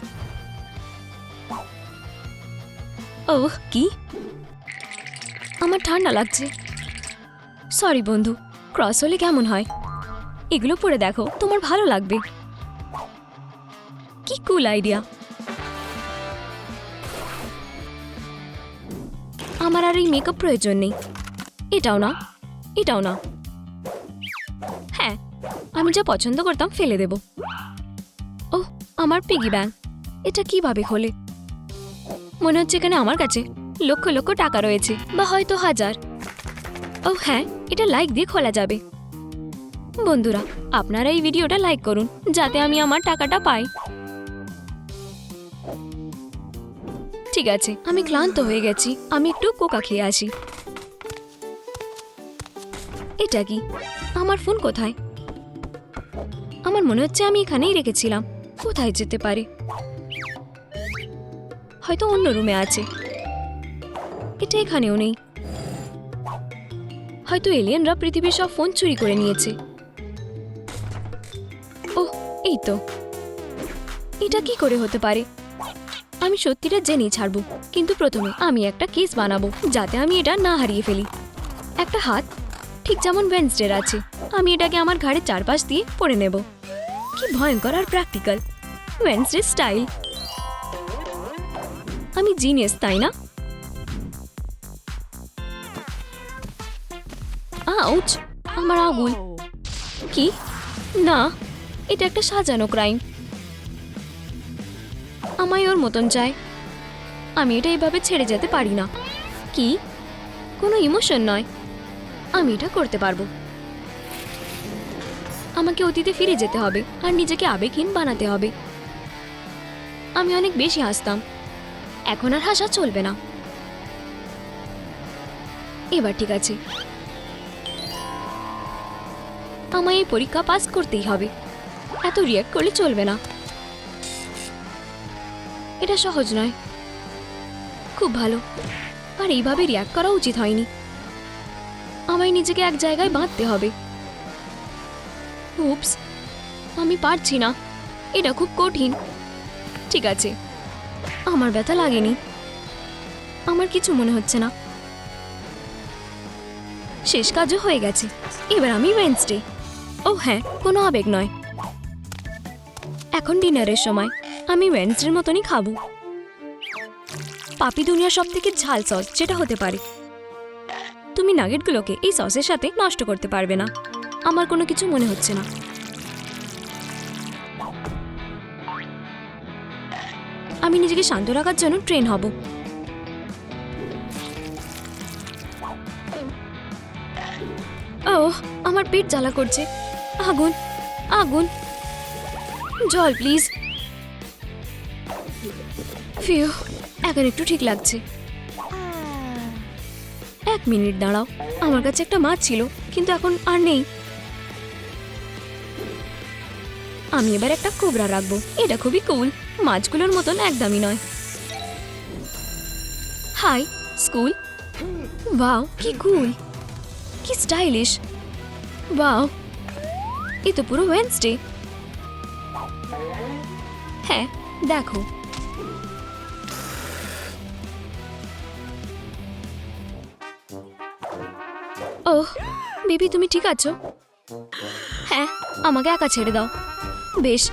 ওহ, কি? আমার ঠান্ডা লাগছে। সরি বন্ধু, ক্রস হলে কেমন হয়? এগুলো পরে দেখো, তোমার ভালো লাগবে। কি কুল আইডিয়া! আমার আর এই মেকআপ প্রয়োজন নেই। এটাও না, এটাও না। হ্যাঁ, আমি যা পছন্দ করতাম ফেলে দেব। ওহ, আমার পিগি ব্যাংক। এটা কিভাবে খোলে? মনে হচ্ছে এখানে আমার কাছে লক্ষ লক্ষ টাকা রয়েছে, বা হয়তো হাজার। ও হ্যাঁ, এটা লাইক দিয়ে খোলা যাবে। বন্ধুরা, আপনারা এই ভিডিওটা লাইক করুন যাতে আমি আমার টাকাটা পাই। ঠিক আছে, আমি ক্লান্ত হয়ে গেছি। আমি একটু কোকা খেয়ে আসি। এটা কি? আমার ফোন কোথায়? আমার মনে হচ্ছে আমি এখানেই রেখেছিলাম। কোথায় যেতে পারে? হয়তো অন্য রুমে আছে। এটা এখানেও নেই। হয়তো এলিয়েনরা পৃথিবীর সব ফোন চুরি করে নিয়েছে। ওহ, এই তো। এটা কি করে হতে পারে? আমি সত্যিটা জেনেই ছাড়বো, কিন্তু প্রথমে আমি একটা কেস বানাবো যাতে আমি এটা না হারিয়ে ফেলি। একটা হাত, ঠিক যেমন ওয়েডনেসডের আছে। আমি এটাকে আমার ঘাড়ের চারপাশ দিয়ে পরে নেব। কি ভয়ঙ্কর আর প্র্যাকটিক্যাল! Wednesday style. আমি জিনিয়াস, তাই না? আউচ! আমার আঙুল। কি? না, এটা একটা সাজানো ক্রাইম। আমায় ওর মতন চাই। আমি এটা এভাবে ছেড়ে যেতে পারি না। কি? কোনো ইমোশন নয়। আমি এটা করতে পারবো। আমাকে অতীতে ফিরে যেতে হবে আর নিজেকে আবেগহীন বানাতে হবে। আমি অনেক বেশি হাসতাম, এখন আর হাসা চলবে না। এবার ঠিক আছে, আমায় এই পরীক্ষা পাস করতেই হবে। এত রিয়াক্ট করলে চলবে না। এটা সহজ নয়। খুব ভালো, আর এইভাবে রিয়াক্ট করা উচিত হয়নি। আমায় নিজেকে এক জায়গায় বাঁধতে হবে। উপস, আমি পারছি না। এটা খুব কঠিন। ঠিক আছে, আমার ব্যথা লাগেনি। আমার কিছু মনে হচ্ছে না। শেষ কাজও হয়ে গেছে। এবার আমি ওয়েডনেসডে। ও হ্যাঁ, কোনো আবেগ নয়। এখন ডিনারের সময়। আমি ওয়েডনেসডের মতনই খাবো। পাপি দুনিয়ার সব থেকে ঝাল সস যেটা হতে পারে। তুমি নাগেটগুলোকে এই সসের সাথে নষ্ট করতে পারবে না। আমার কোনো কিছু মনে হচ্ছে না। আমি নিজেকে শান্ত রাখার জন্য ট্রেন হব। ওহ, আমার পেট জ্বালা করছে। আগুন, আগুন! জল প্লিজ। ফিউ, এখন একটু ঠিক লাগছে। 1 মিনিট দাঁড়াও, আমার কাছে একটা মাছ ছিল কিন্তু এখন আর নেই। আমি এবার একটা কোবরা রাখবো। এটা খুবই কুল। মাছগুলোর মতন একদমই নয়। High school. ওয়াও, কি কুল, কি স্টাইলিশ। ওয়াও, এ তো পুরো ওয়েডনেসডে। হ্যাঁ, দেখো। ওহ বেবি, তুমি ঠিক আছো? হ্যাঁ, আমাকে একা ছেড়ে দাও। বেশ,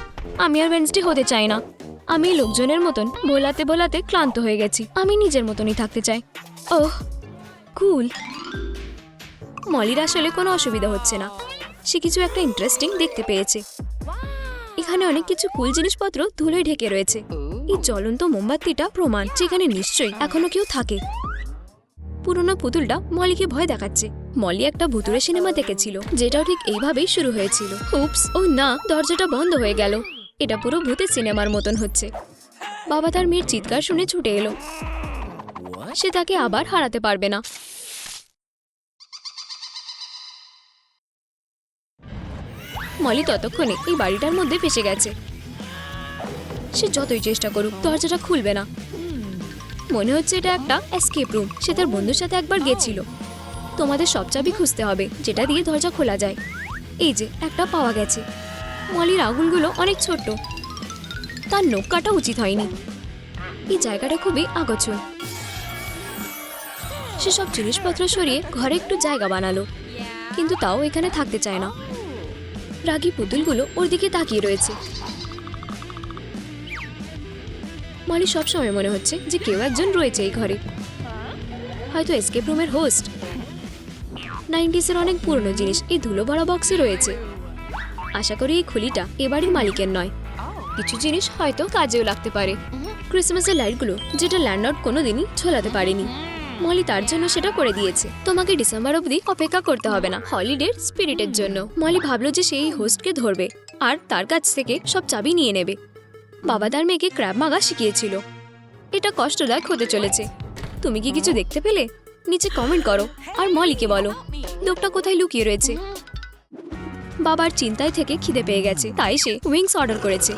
আমি আর ওয়েডনেসডে হতে চাই না। আমি লোকজনের মতন বোলাতে বোলাতে ক্লান্ত হয়ে গেছি। আমি নিজের মতনই থাকতে চাই। ওহ কুল। মলির আসলে কোনো অসুবিধা হচ্ছে না। সে কিছু একটা ইন্টারেস্টিং দেখতে পেয়েছে। এখানে অনেক কিছু কুল জিনিসপত্র ধুলোয় ঢেকে রয়েছে। এই জ্বলন্ত মোমবাতিটা প্রমাণ যেখানে নিশ্চয়ই এখনো কেউ থাকে। পুরনো পুতুলটা মলিকে ভয় দেখাচ্ছে। মলি একটা ভুতুড়ে সিনেমা দেখেছিল, যেটাও ঠিক এইভাবেই শুরু হয়েছিল। উপস, ও না, দরজাটা বন্ধ হয়ে গেল। এটা পুরো ভূতের সিনেমার মতন হচ্ছে। বাবা তার মেয়ের চিৎকার শুনে ছুটে এলো। সে তাকে আবার হারাতে পারবে না। মলি ততক্ষণে এই বাড়িটার মধ্যে ফেসে গেছে। সে যতই চেষ্টা করুক দরজাটা খুলবে না। মনে হচ্ছে এটা একটা এসকেপ রুম। সে তার বন্ধুর সাথে একবার গেছিল। তোমাদের সব চাবি খুঁজতে হবে যেটা দিয়ে দরজা খোলা যায়। এই যে একটা পাওয়া গেছে। মলির আঙুলগুলো অনেক ছোট, তার নখ কাটা উচিত হয়নি। এই জায়গাটা খুবই আগোছল। সে সব জিনিসপত্র সরিয়ে ঘরে একটু জায়গা বানালো, কিন্তু তাও এখানে থাকতে চায় না। রাগী পুতুলগুলো ওর দিকে তাকিয়ে রয়েছে। মলি সবসময় মনে হচ্ছে যে কেউ একজন রয়েছে এই ঘরে, হয়তো এসকেপ রুমের হোস্ট। 90s-এর অনেক পুরনো জিনিস এই ধুলো ভরা বক্সে রয়েছে। আশা করি এই খুলিটা এ বাড়ির মালিকের নয়। কিছু জিনিস হয়তো কাজেও লাগতে পারে। ক্রিসমাসের লাইটগুলো যেটা ল্যান্ডলর্ড কোনোদিনই ঝোলাতে পারেনি, মলি তার জন্য সেটা করে দিয়েছে। তোমাকে ডিসেম্বর অবধি অপেক্ষা করতে হবে না হলিডের স্পিরিটের জন্য। মলি ভাবলো যে সেই হোস্টকে ধরবে আর তার কাছ থেকে সব চাবি নিয়ে নেবে। বাবা তার মেয়েকে ক্র্যাব মাগা শিখিয়েছিল। এটা কষ্টদায়ক হতে চলেছে। তুমি কি কিছু দেখতে পেলে? নিচে কমেন্ট করো আর মলিকে বলো লোকটা কোথায় লুকিয়ে রয়েছে। বাবার চিন্তায় থেকে খিদে পেয়ে গেছে, তাই সে উইংস অর্ডার করেছে।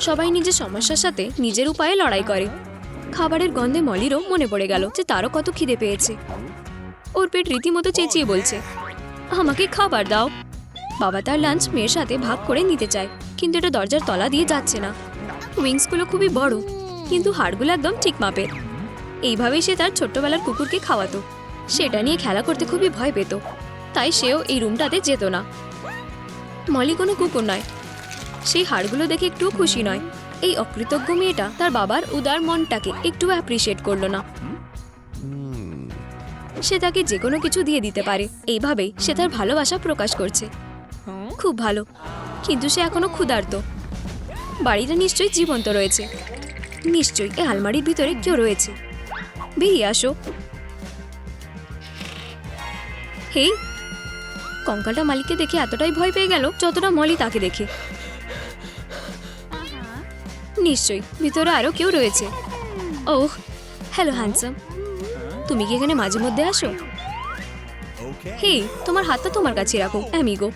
সবাই নিজের সমস্যার সাথে নিজের উপায়ে লড়াই করে। খাবারের গন্ধে মলিরও মনে পড়ে গেল যে তারও কত খিদে পেয়েছে। ওর পেট রীতিমতো চেঁচিয়ে বলছে, আমাকে খাবার দাও। বাবা তার লাঞ্চ মেয়ের সাথে ভাগ করে নিতে চায়, কিন্তু এটা দরজার তলা দিয়ে যাচ্ছে না। উইংসগুলো খুবই বড়, কিন্তু হাড়গুলো একদম ঠিক মাপের। এইভাবেই সে তার ছোট্টবেলার কুকুরকে খাওয়াতো। সেটা নিয়ে খেলা করতে খুবই ভয় পেত, তাই সেও এই রুমটাতে যেত না। মলি কোনো কুকুর নয়। সেই হাড়গুলো দেখে একটুও খুশি নয়। এই অকৃতজ্ঞ মেয়েটা তার বাবার উদার মনটাকে একটু অ্যাপ্রিসিয়েট করলো না। সে তাকে যে কোনো কিছু দিয়ে দিতে পারে, এইভাবেই সে তার ভালোবাসা প্রকাশ করছে। খুব ভালো, কিন্তু সে এখনো ক্ষুধার্ত। বাড়িটা নিশ্চয়ই জীবন্ত রয়েছে। নিশ্চয়ই এই আলমারির ভিতরে কেউ রয়েছে। বেরিয়ে আসো। হেই, কঙ্কালটা মালিককে দেখে এতটাই ভয় পেয়ে গেল যতটা মলি তাকে দেখে। নিশ্চয়ই ভিতরে আরো কেউ রয়েছে। ওহ, হ্যালো হ্যান্ডসাম, তুমি কি এখানে মাঝে মধ্যে আসো? হেই, তোমার হাতটা তোমার কাছে রাখো অ্যামিগো।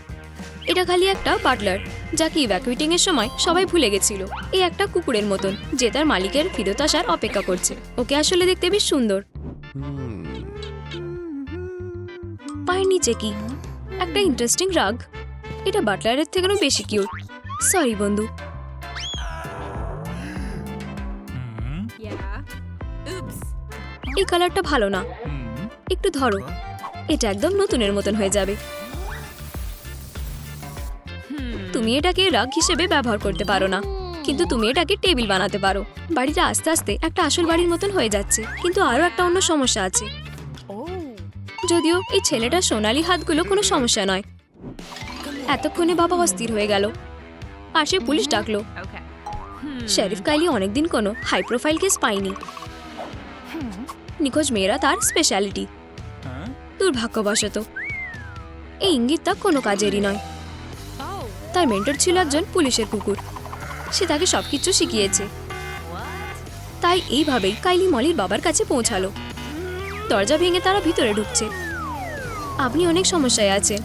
এটা খালি একটা বাটলার, যাকে ইভ্যাকুয়েটিং এর সময় সবাই ভুলে গেছিল। এই একটা কুকুরের মতন যে তার মালিকের ফেরত আসার অপেক্ষা করছে। ওকে আসলে দেখতে বেশ সুন্দর। পায়ের নিচে কি একটা ইন্টারেস্টিং রাগ। এটা বাটলারের থেকেও বেশি কিউট। সরি বন্ধু। এই কালারটা ভালো না, একটু ধরো। এটা একদম নতুনের মতন হয়ে যাবে। তুমি এটাকে রাগ হিসেবে ব্যবহার করতে পারো না, কিন্তু তুমি এটাকে টেবিল বানাতে পারো। বাড়িটা আস্তে আস্তে একটা আসল বাড়ির মতন হয়ে যাচ্ছে, কিন্তু আরো একটা অন্য সমস্যা আছে। যদিও এই ছেলেটার সোনালি হাতগুলো কোনো সমস্যা নয়। এতক্ষণে বাবা অস্থির হয়ে গেল আর সে পুলিশ ডাকলো। শেরিফ কাইলি অনেকদিন কোনো হাই প্রোফাইল কেস পায়নি। নিখোঁজ মেয়েরা তার স্পেশালিটি। দুর্ভাগ্যবশত এই ইঙ্গিতটা কোনো কাজেরই নয়। তার মেন্টর ছিল একজন পুলিশের কুকুর। সে তাকে সবকিছু শিখিয়েছে। তাই এইভাবেই কাইলি মলির বাবার কাছে পৌঁছালো। দরজা ভেঙে তারা ভিতরে ঢুকছে। আপনি অনেক সমস্যায় আছেন।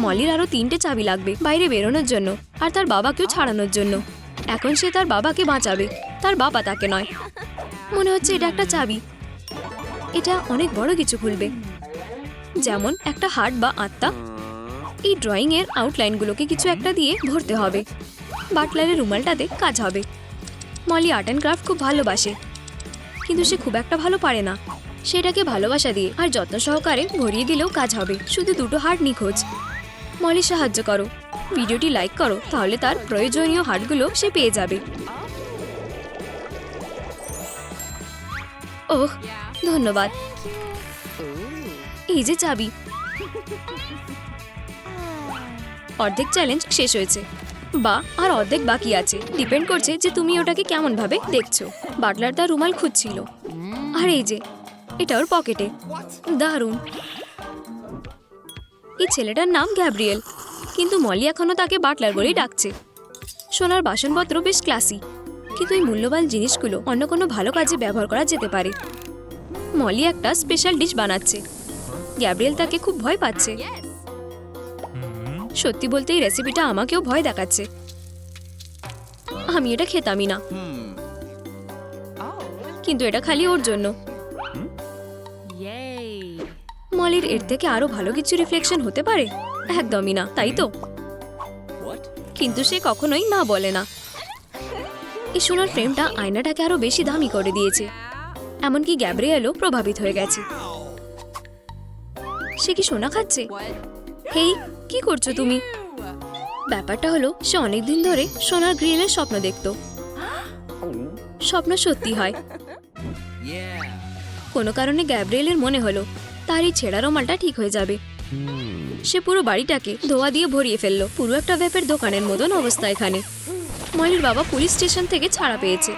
মলির আরো 3টে চাবি লাগবে বাইরে বেরোনোর জন্য আর তার বাবাকেও ছাড়ানোর জন্য। এখন সে তার বাবাকে বাঁচাবে, তার বাবা তাকে নয়। মনে হচ্ছে এটা একটা চাবি। এটা অনেক বড় কিছু খুলবে, যেমন একটা হার্ট বা আত্মা। এই ড্রয়িং এর আউটলাইনগুলোকে কিছু একটা দিয়ে ভরতে হবে। বাটলারের রুমালটাতে কাজ হবে। মলি আর্ট অ্যান্ড ক্রাফট খুব ভালোবাসে, কিন্তু সে খুব একটা ভালো পারে না। সেটাকে ভালোবাসা দিয়ে আর যত্ন সহকারে ভরিয়ে দিলেও কাজ হবে। শুধু 2টো হার্ট নিখোঁজ। মলি সাহায্য করো, ভিডিওটি লাইক করো, তাহলে তার প্রয়োজনীয় হার্টগুলো সে পেয়ে যাবে। ওহ, ধন্যবাদ। এই যে চাবি। অর্ধেক চ্যালেঞ্জ শেষ হয়েছে, বা আর অর্ধেক বাকি আছে। ডিপেন্ড করছে যে তুমি ওটাকে কেমন ভাবে দেখছো। বাটলার তার রুমাল খুঁজছিল। আর এই যে এটা ওর পকেটে। দারুণ। এই ছেলেটার নাম গ্যাব্রিয়েল, কিন্তু মলি এখনো তাকে বাটলার বলেই ডাকছে। সোনার বাসনপত্র বেশ ক্লাসি, কিন্তু এই মূল্যবান জিনিসগুলো অন্য কোনো ভালো কাজে ব্যবহার করা যেতে পারে। মলি একটা স্পেশাল ডিশ বানাচ্ছে। গ্যাব্রিয়েল তাকে খুব ভয় পাচ্ছে। সত্যি বলতে এই রেসিপিটা আমাকেও ভয় দেখাচ্ছে। আমি এটা খেতামই না, কিন্তু এটা খালি ওর জন্য। মলির এর থেকে আরো ভালো কিছু রিফ্লেকশন হতে পারে? একদমই না, তাই তো? কিন্তু সে কখনোই না বলে না। এই সোনার ফ্রেমটা আয়নাটাকে আরো বেশি দামি করে দিয়েছে। এমনকি গ্যাব্রিয়েলও প্রভাবিত হয়ে গেছে। সে কি সোনা খাচ্ছে? হেই, কি করছো তুমি? ব্যাপারটা হলো, সে অনেকদিন ধরে সোনার গ্রিলের স্বপ্ন দেখতো। স্বপ্ন সত্যি হয়। কোনো কারণে গ্যাব্রিয়েলের মনে হলো তার এই ছেঁড়া রুমালটা ঠিক হয়ে যাবে। সে পুরো বাড়িটাকে ধোয়া দিয়ে ভরিয়ে ফেললো। পুরো একটা ভেপের দোকানের মতন অবস্থা এখানে। মলির বাবা পুলিশ স্টেশন থেকে ছাড়া পেয়েছে,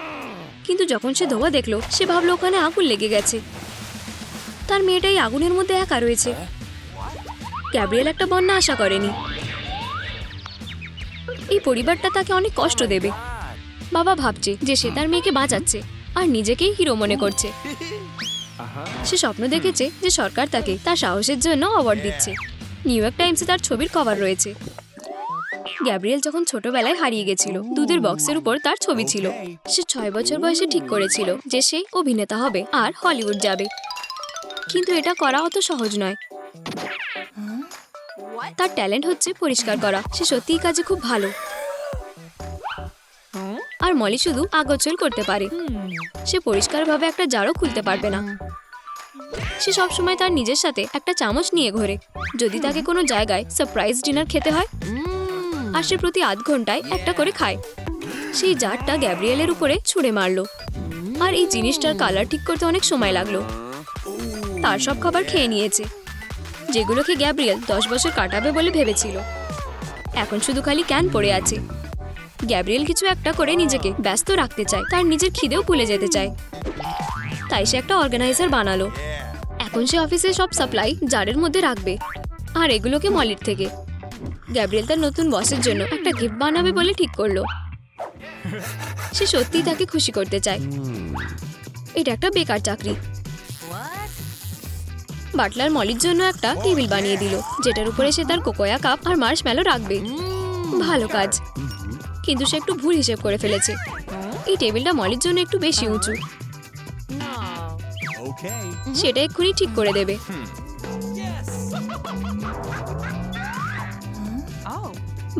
কিন্তু যখন সে ধোয়া দেখলো, সে ভাবলো ওখানে আগুন লেগে গেছে। তার মেয়েটাই আগুনের মধ্যে একা রয়েছে। গ্যাব্রিয়েল একটা বন্যা আশা করেনি। এই পরিবারটা তাকে অনেক কষ্ট দেবে। বাবা ভাবছে যে সে তার মেয়েকে বাঁচাচ্ছে আর নিজেকেই হিরো মনে করছে। সে স্বপ্ন দেখেছে যে সরকার তাকে তার সাহসের জন্য অ্যাওয়ার্ড দিচ্ছে। নিউ ইয়র্ক টাইমসে তার ছবির কভার রয়েছে। গ্যাব্রিয়েল যখন ছোটবেলায় হারিয়ে গেছিল, দুধের বক্সের উপর তার ছবি ছিল। সে 6 বছর বয়সে ঠিক করেছিল যে সে অভিনেতা হবে আর হলিউড যাবে। কিন্তু এটা করা অত সহজ নয়। তার ট্যালেন্ট হচ্ছে পরিষ্কার করা। সে সত্যিই কাজে খুব ভালো। আর মলি শুধু আগোছল করতে পারে। সে পরিষ্কারভাবে একটা জারও খুলতে পারবে না। সে সবসময় তার নিজের সাথে একটা চামচ নিয়ে ঘোরে, যদি তাকে কোনো জায়গায় সারপ্রাইজ ডিনার খেতে হয়। আর সে প্রতি আধ ঘন্টায় একটা করে খায়। সেই জারটা গ্যাব্রিয়েলের উপরে ছুঁড়ে মারলো, আর এই জিনিসটার কালার ঠিক করতে অনেক সময় লাগলো। তার সব খাবার খেয়ে নিয়েছে, যেগুলোকে গ্যাব্রিয়েল 10 বছর কাটাবে বলে ভেবেছিল। এখন শুধু খালি ক্যান পড়ে আছে। গ্যাব্রিয়েল কিছু একটা করে নিজেকে ব্যস্ত রাখতে চায়, তার নিজের খিদেও ভুলে যেতে চায়। তাই সে একটা অর্গানাইজার বানালো। এখন সে অফিসে সব সাপ্লাই জারের মধ্যে রাখবে, আর এগুলোকে মলির থেকে। গ্যাব্রিয়েল তার নতুন বসের জন্য একটা গিফট বানাবে বলে ঠিক করলো। সে সত্যিই তাকে খুশি করতে চায়। এটা একটা বেকার চাকরি। বাটলার মলির জন্য একটা টেবিল বানিয়ে দিল, যেটার উপরে সে তার কোকোয়া কাপ আর মার্শম্যালো রাখবে। ভালো কাজ, কিন্তু সে একটু ভুল হিসেব করে ফেলেছে। এই টেবিলটা মলির জন্য একটু বেশি উঁচু। সেটা এক্ষুনি ঠিক করে দেবে।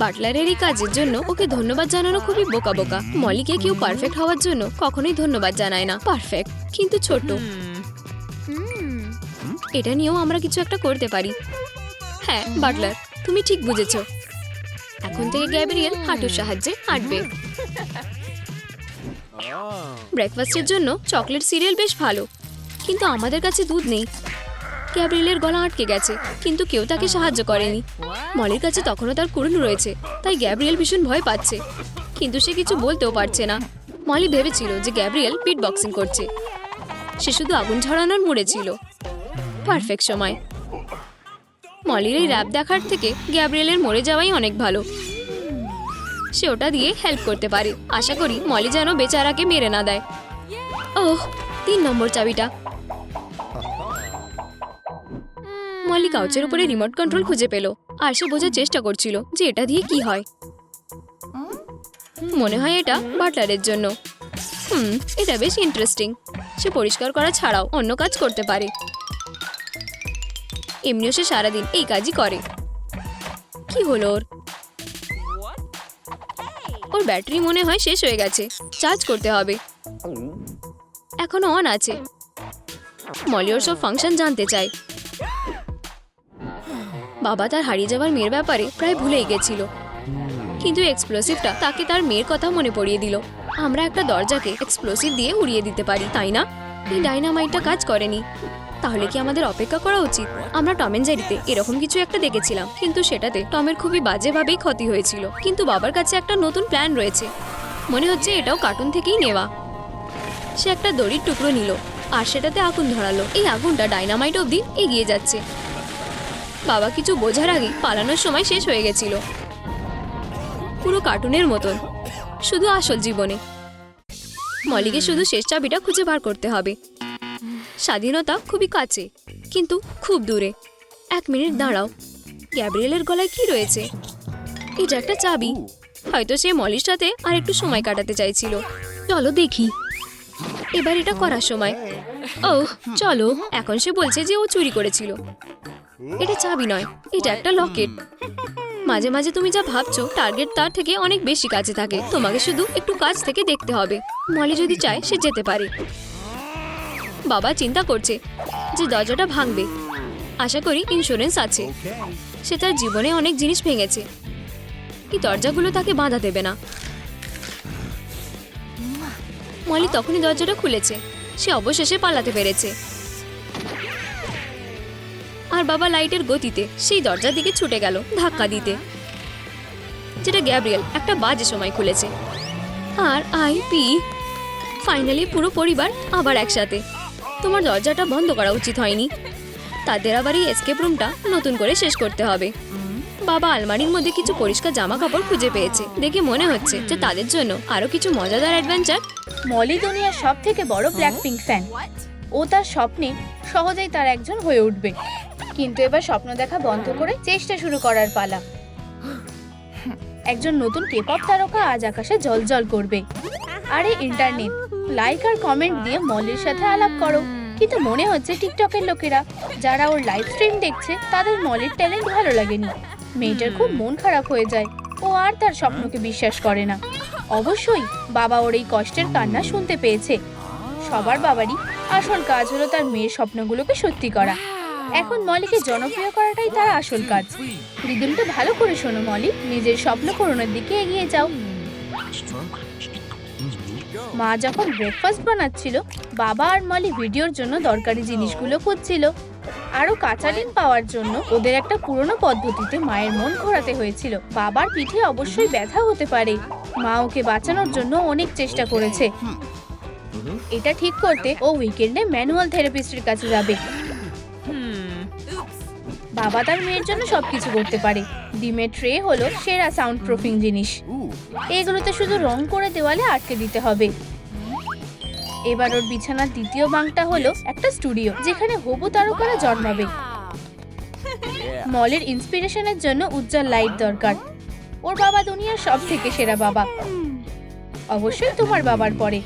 বাটলারের এই কাজের জন্য ওকে ধন্যবাদ জানানো খুবই বোকা বোকা। মলিকে কেউ পারফেক্ট হওয়ার জন্য কখনোই ধন্যবাদ জানায় না। পারফেক্ট কিন্তু ছোট। এটা নিয়েও আমরা কিছু একটা করতে পারি। হ্যাঁ বাটলার, তুমি ঠিক বুঝেছো। এখন থেকে গ্যাব্রিয়েল হাঁটুর সাহায্যে হাঁটবে। ব্রেকফাস্টের জন্য চকলেট সিরিয়াল বেশ ভালো, কিন্তু আমাদের কাছে দুধ নেই। গ্যাব্রিয়েলের গলা আটকে গেছে, কিন্তু কেউ তাকে সাহায্য করেনি। মলির কাছে তখনও তার কুড়ুল রয়েছে, তাই গ্যাব্রিয়েল ভীষণ ভয় পাচ্ছে, কিন্তু সে কিছু বলতেও পারছে না। মলি ভেবেছিল যে গ্যাব্রিয়েল বিট বক্সিং করছে। সে শুধু আগুন ঝরানোর মুড়ে ছিল। পারফেক্ট সময়। মলির এই র্যাপ দেখার থেকে গ্যাব্রিয়েলের মরে যাওয়াই অনেক ভালো। সে ওটা দিয়ে হেল্প করতে পারে। আশা করি মলি যেন বেচারাকে মেরে না দেয়। ওহ, 3 নম্বর চাবিটা। মলি কাউচের উপরে রিমোট কন্ট্রোল খুঁজে পেল, আর সে বোঝার চেষ্টা করছিল যে এটা দিয়ে কি হয়। মনে হয় এটা বাটলারের জন্য। এটা বেশ ইন্টারেস্টিং। সে পরিষ্কার করা ছাড়াও অন্য কাজ করতে পারে। এমনিও সে সারাদিন এই কাজই করে। কি হলো ওর? ওর ব্যাটারি মনে হয় শেষ হয়ে গেছে। চার্জ করতে হবে। এখনো অন আছে। মলি ওর সব ফাংশন জানতে চায়। বাবা তার হারিয়ে যাওয়ার মেয়ের ব্যাপারে প্রায় ভুলেই গেছিল, কিন্তু এক্সপ্লোসিভটা তাকে তার মেয়ের কথা মনে পড়িয়ে দিল। আমরা একটা দরজাকে এক্সপ্লোসিভ দিয়ে উড়িয়ে দিতে পারি, তাই না? এই ডাইনামাইটটা কাজ করেনি। তাহলে কি আমাদের অপেক্ষা করা উচিত? আমরা টম এন্ড জেরিতে এরকম কিছু একটা দেখেছিলাম, কিন্তু সেটাতে টমের খুবই বাজেভাবেই ক্ষতি হয়েছিল। কিন্তু বাবার কাছে একটা নতুন প্ল্যান রয়েছে। মনে হচ্ছে এটাও কার্টুন থেকেই নেওয়া। সে একটা দড়ির টুকরো নিল আর সেটাতে আগুন ধরালো। এই আগুনটা ডাইনামাইট অবধি এগিয়ে যাচ্ছে। বাবা কিছু বোঝার আগে পালানোর সময় শেষ হয়ে গেছিল। পুরো কার্টুনের মতন, শুধু আসল জীবনে। মলিকে শুধু শেষ চাবিটা খুঁজে বার করতে হবে। স্বাধীনতা খুবই কাছে, কিন্তু খুব দূরে। 1 মিনিট দাঁড়াও, গ্যাব্রিয়েলের গলায় কি রয়েছে? এটা একটা চাবি। হয়তো সে মলির সাথে আর একটু সময় কাটাতে চাইছিল। চলো দেখি। এবার এটা করার সময়। ওহ চলো, এখন সে বলছে যে ও চুরি করেছিল। এটা চাবি নয়, এটা একটা লকেট। মাঝে মাঝে তুমি যা ভাবছো টার্গেট তার থেকে অনেক বেশি কাছে থাকে। তোমাকে শুধু একটু কাছ থেকে দেখতে হবে। মলি যদি চায় সে যেতে পারে। বাবা চিন্তা করছে যে দরজাটা ভাঙবে। আশা করি ইন্স্যুরেন্স আছে। সে তার জীবনে অনেক জিনিস ভেঙেছে। এই দরজাগুলো তাকে বাধা দেবে না। মলি তখনই দরজাটা খুলেছে। সে অবশেষে পালাতে পেরেছে। আর বাবা লাইটের গতিতে সেই দরজার দিকে ছুটে গেল ধাক্কা দিতে, যেটা গ্যাব্রিয়েল একটা বাজে সময় খুলেছে। আর আইপি ফাইনালি পুরো পরিবার আবার একসাথে। তোমার দরজাটা বন্ধ করা উচিত হয়নি। তাদের আবার এই এসকেপ রুমটা নতুন করে শেষ করতে হবে। বাবা আলমারির মধ্যে কিছু পরিষ্কার জামা কাপড় খুঁজে পেয়েছে। দেখে মনে হচ্ছে যে তাদের জন্য আরো কিছু মজাদার অ্যাডভেঞ্চার। মলি দুনিয়ার সব থেকে বড় ব্ল্যাকপিঙ্ক ফ্যান। ও তার স্বপ্নে সহজেই তার একজন হয়ে উঠবে, কিন্তু এবার স্বপ্ন দেখা বন্ধ করে চেষ্টা শুরু করার পালা। একজন নতুন কেপপ তারকা আজ আকাশে জ্বলজ্বল করবে। আরে ইন্টারনেট, লাইক আর কমেন্ট দিয়ে মলির সাথে আলাপ করো। কিন্তু মনে হচ্ছে টিকটকের লোকেরা যারা ওর লাইভ স্ট্রিম দেখছে তাদের মলির ট্যালেন্ট ভালো লাগেনি। মেয়েটার খুব মন খারাপ হয়ে যায়। ও আর তার স্বপ্নকে বিশ্বাস করে না। অবশ্যই বাবা ওর এই কষ্টের কান্না শুনতে পেয়েছে। সবার বাবারই আসল কাজ হলো তার মেয়ের স্বপ্নগুলোকে সত্যি করা। এখন মলিকে জনপ্রিয় করাটাই তার আসল কাজ। রিদমটা ভালো করে শোনো মলি, নিজের স্বপ্ন পূরণের দিকে এগিয়ে যাও। মা যখন ব্রেকফাস্ট বানাচ্ছিল, বাবা আর মলি ভিডিওর জন্য দরকারি জিনিসগুলো খুঁজছিল। আরো কাঁচা ডিম পাওয়ার জন্য ওদের একটা পুরনো পদ্ধতিতে মায়ের মন ঘোরাতে হয়েছিল। বাবার পিঠে অবশ্যই ব্যথা হতে পারে। মা ওকে বাঁচানোর জন্য অনেক চেষ্টা করেছে। এটা ঠিক করতে ও উইকেন্ডে ম্যানুয়াল থেরাপিস্টের কাছে যাবে। বাবা তার মেয়ের জন্য সবকিছু করতে পারে। ডিমের ট্রে হলো সেরা সাউন্ড প্রুফিং জিনিস। এগুলোতে শুধু রং করে দেওয়ালে আটকে দিতে হবে। এবার ওর বিছানার দ্বিতীয় বাংটা হলো একটা স্টুডিও, যেখানে হবু তারকারা জন্মাবে। মলের ইন্সপিরেশনের জন্য উজ্জ্বল লাইট দরকার। ওর বাবা দুনিয়ার সব থেকে সেরা বাবা, অবশ্যই তোমার বাবার পরে।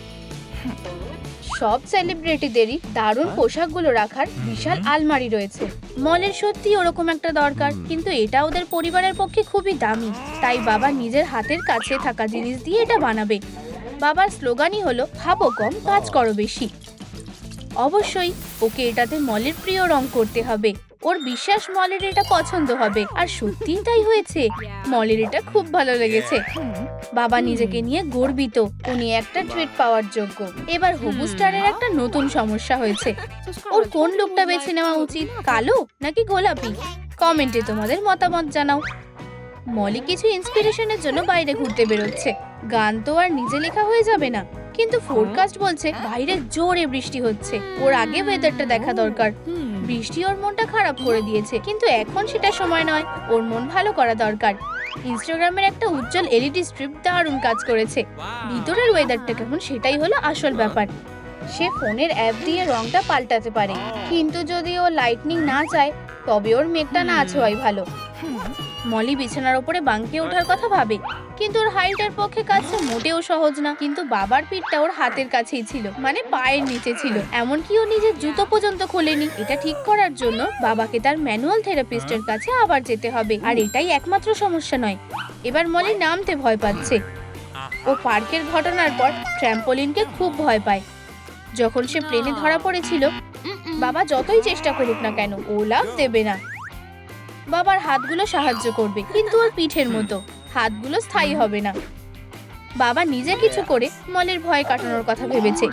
সব সেলিব্রিটিদেরই দারুণ পোশাকগুলো রাখার বিশাল আলমারি রয়েছে। মলের সত্যি ওরকম একটা দরকার, কিন্তু এটা ওদের পরিবারের পক্ষে খুবই দামি। তাই বাবা নিজের হাতের কাছে থাকা জিনিস দিয়ে এটা বানাবে। বাবার স্লোগানই হলো ভাবো কম, কাজ করো বেশি। অবশ্যই ওকে এটাতে মলের প্রিয় রং করতে হবে। ওর বিশ্বাস মলের এটা পছন্দ হবে, আর সত্যিই তাই হয়েছে। মলের এটা খুব ভালো লেগেছে। বাবা নিজেকে নিয়ে গর্বিত। উনি একটা ট্রিট পাওয়ার যোগ্য। এবার হবু স্টারের একটা নতুন সমস্যা হয়েছে। ওর কোন লুকটা বেছে নেওয়া উচিত, কালো নাকি গোলাপি? কমেন্টে তোমাদের মতামত জানাও। মলি কিছু ইন্সপিরেশনের জন্য বাইরে ঘুরতে বেরোচ্ছে। গান তো আর নিজে লেখা হয়ে যাবে না, কিন্তু ফোরকাস্ট বলছে বাইরে জোরে বৃষ্টি হচ্ছে। ওর আগে ওয়েদারটা দেখা দরকার। বৃষ্টি ওর মনটা খারাপ করে দিয়েছে, কিন্তু এখন সেটা সময় নয়। ওর মন ভালো করা দরকার। ইনস্টাগ্রামের একটা উজ্জ্বল এলইডি স্ট্রিপ দারুণ কাজ করেছে। ভিতরের ওয়েদারটা কেমন সেটাই হলো আসল ব্যাপার। সে ফোনের অ্যাপ দিয়ে রংটা পাল্টাতে পারে, কিন্তু যদি ও লাইটনিং না চায় তবে ওর মেঘটা না ছোঁয়াই ভালো। মলি বিছানার উপরে বাঙ্কে ওঠার কথা ভাবে, কিন্তু ওর হাইটের পক্ষে কাজটা মোটেও সহজ না। কিন্তু বাবার পিঠটা ওর হাতের কাছেই ছিল, মানে পায়ের নিচে ছিল। এমনকি ও নিজের জুতো পর্যন্ত খোলেনি। এটা ঠিক করার জন্য বাবাকে তার ম্যানুয়াল থেরাপিস্টের কাছে আবার যেতে হবে। আর এটাই একমাত্র সমস্যা নয়। এবার মলি নামতে ভয় পাচ্ছে। ও পার্কের ঘটনার পর ট্র্যাম্পোলিনকে খুব ভয় পায়। যখন সে প্লেনে ধরা পড়েছিল, বাবা যতই চেষ্টা করুক না কেন ও লাফ দেবে না। বাবার হাতগুলো সাহায্য করবে, কিন্তু ওর পিঠের মতো হাতগুলো স্থায়ী হবে না। বাবা নিজে কিছু করে মলের ভয় কাটানোর কথা ভেবেছে।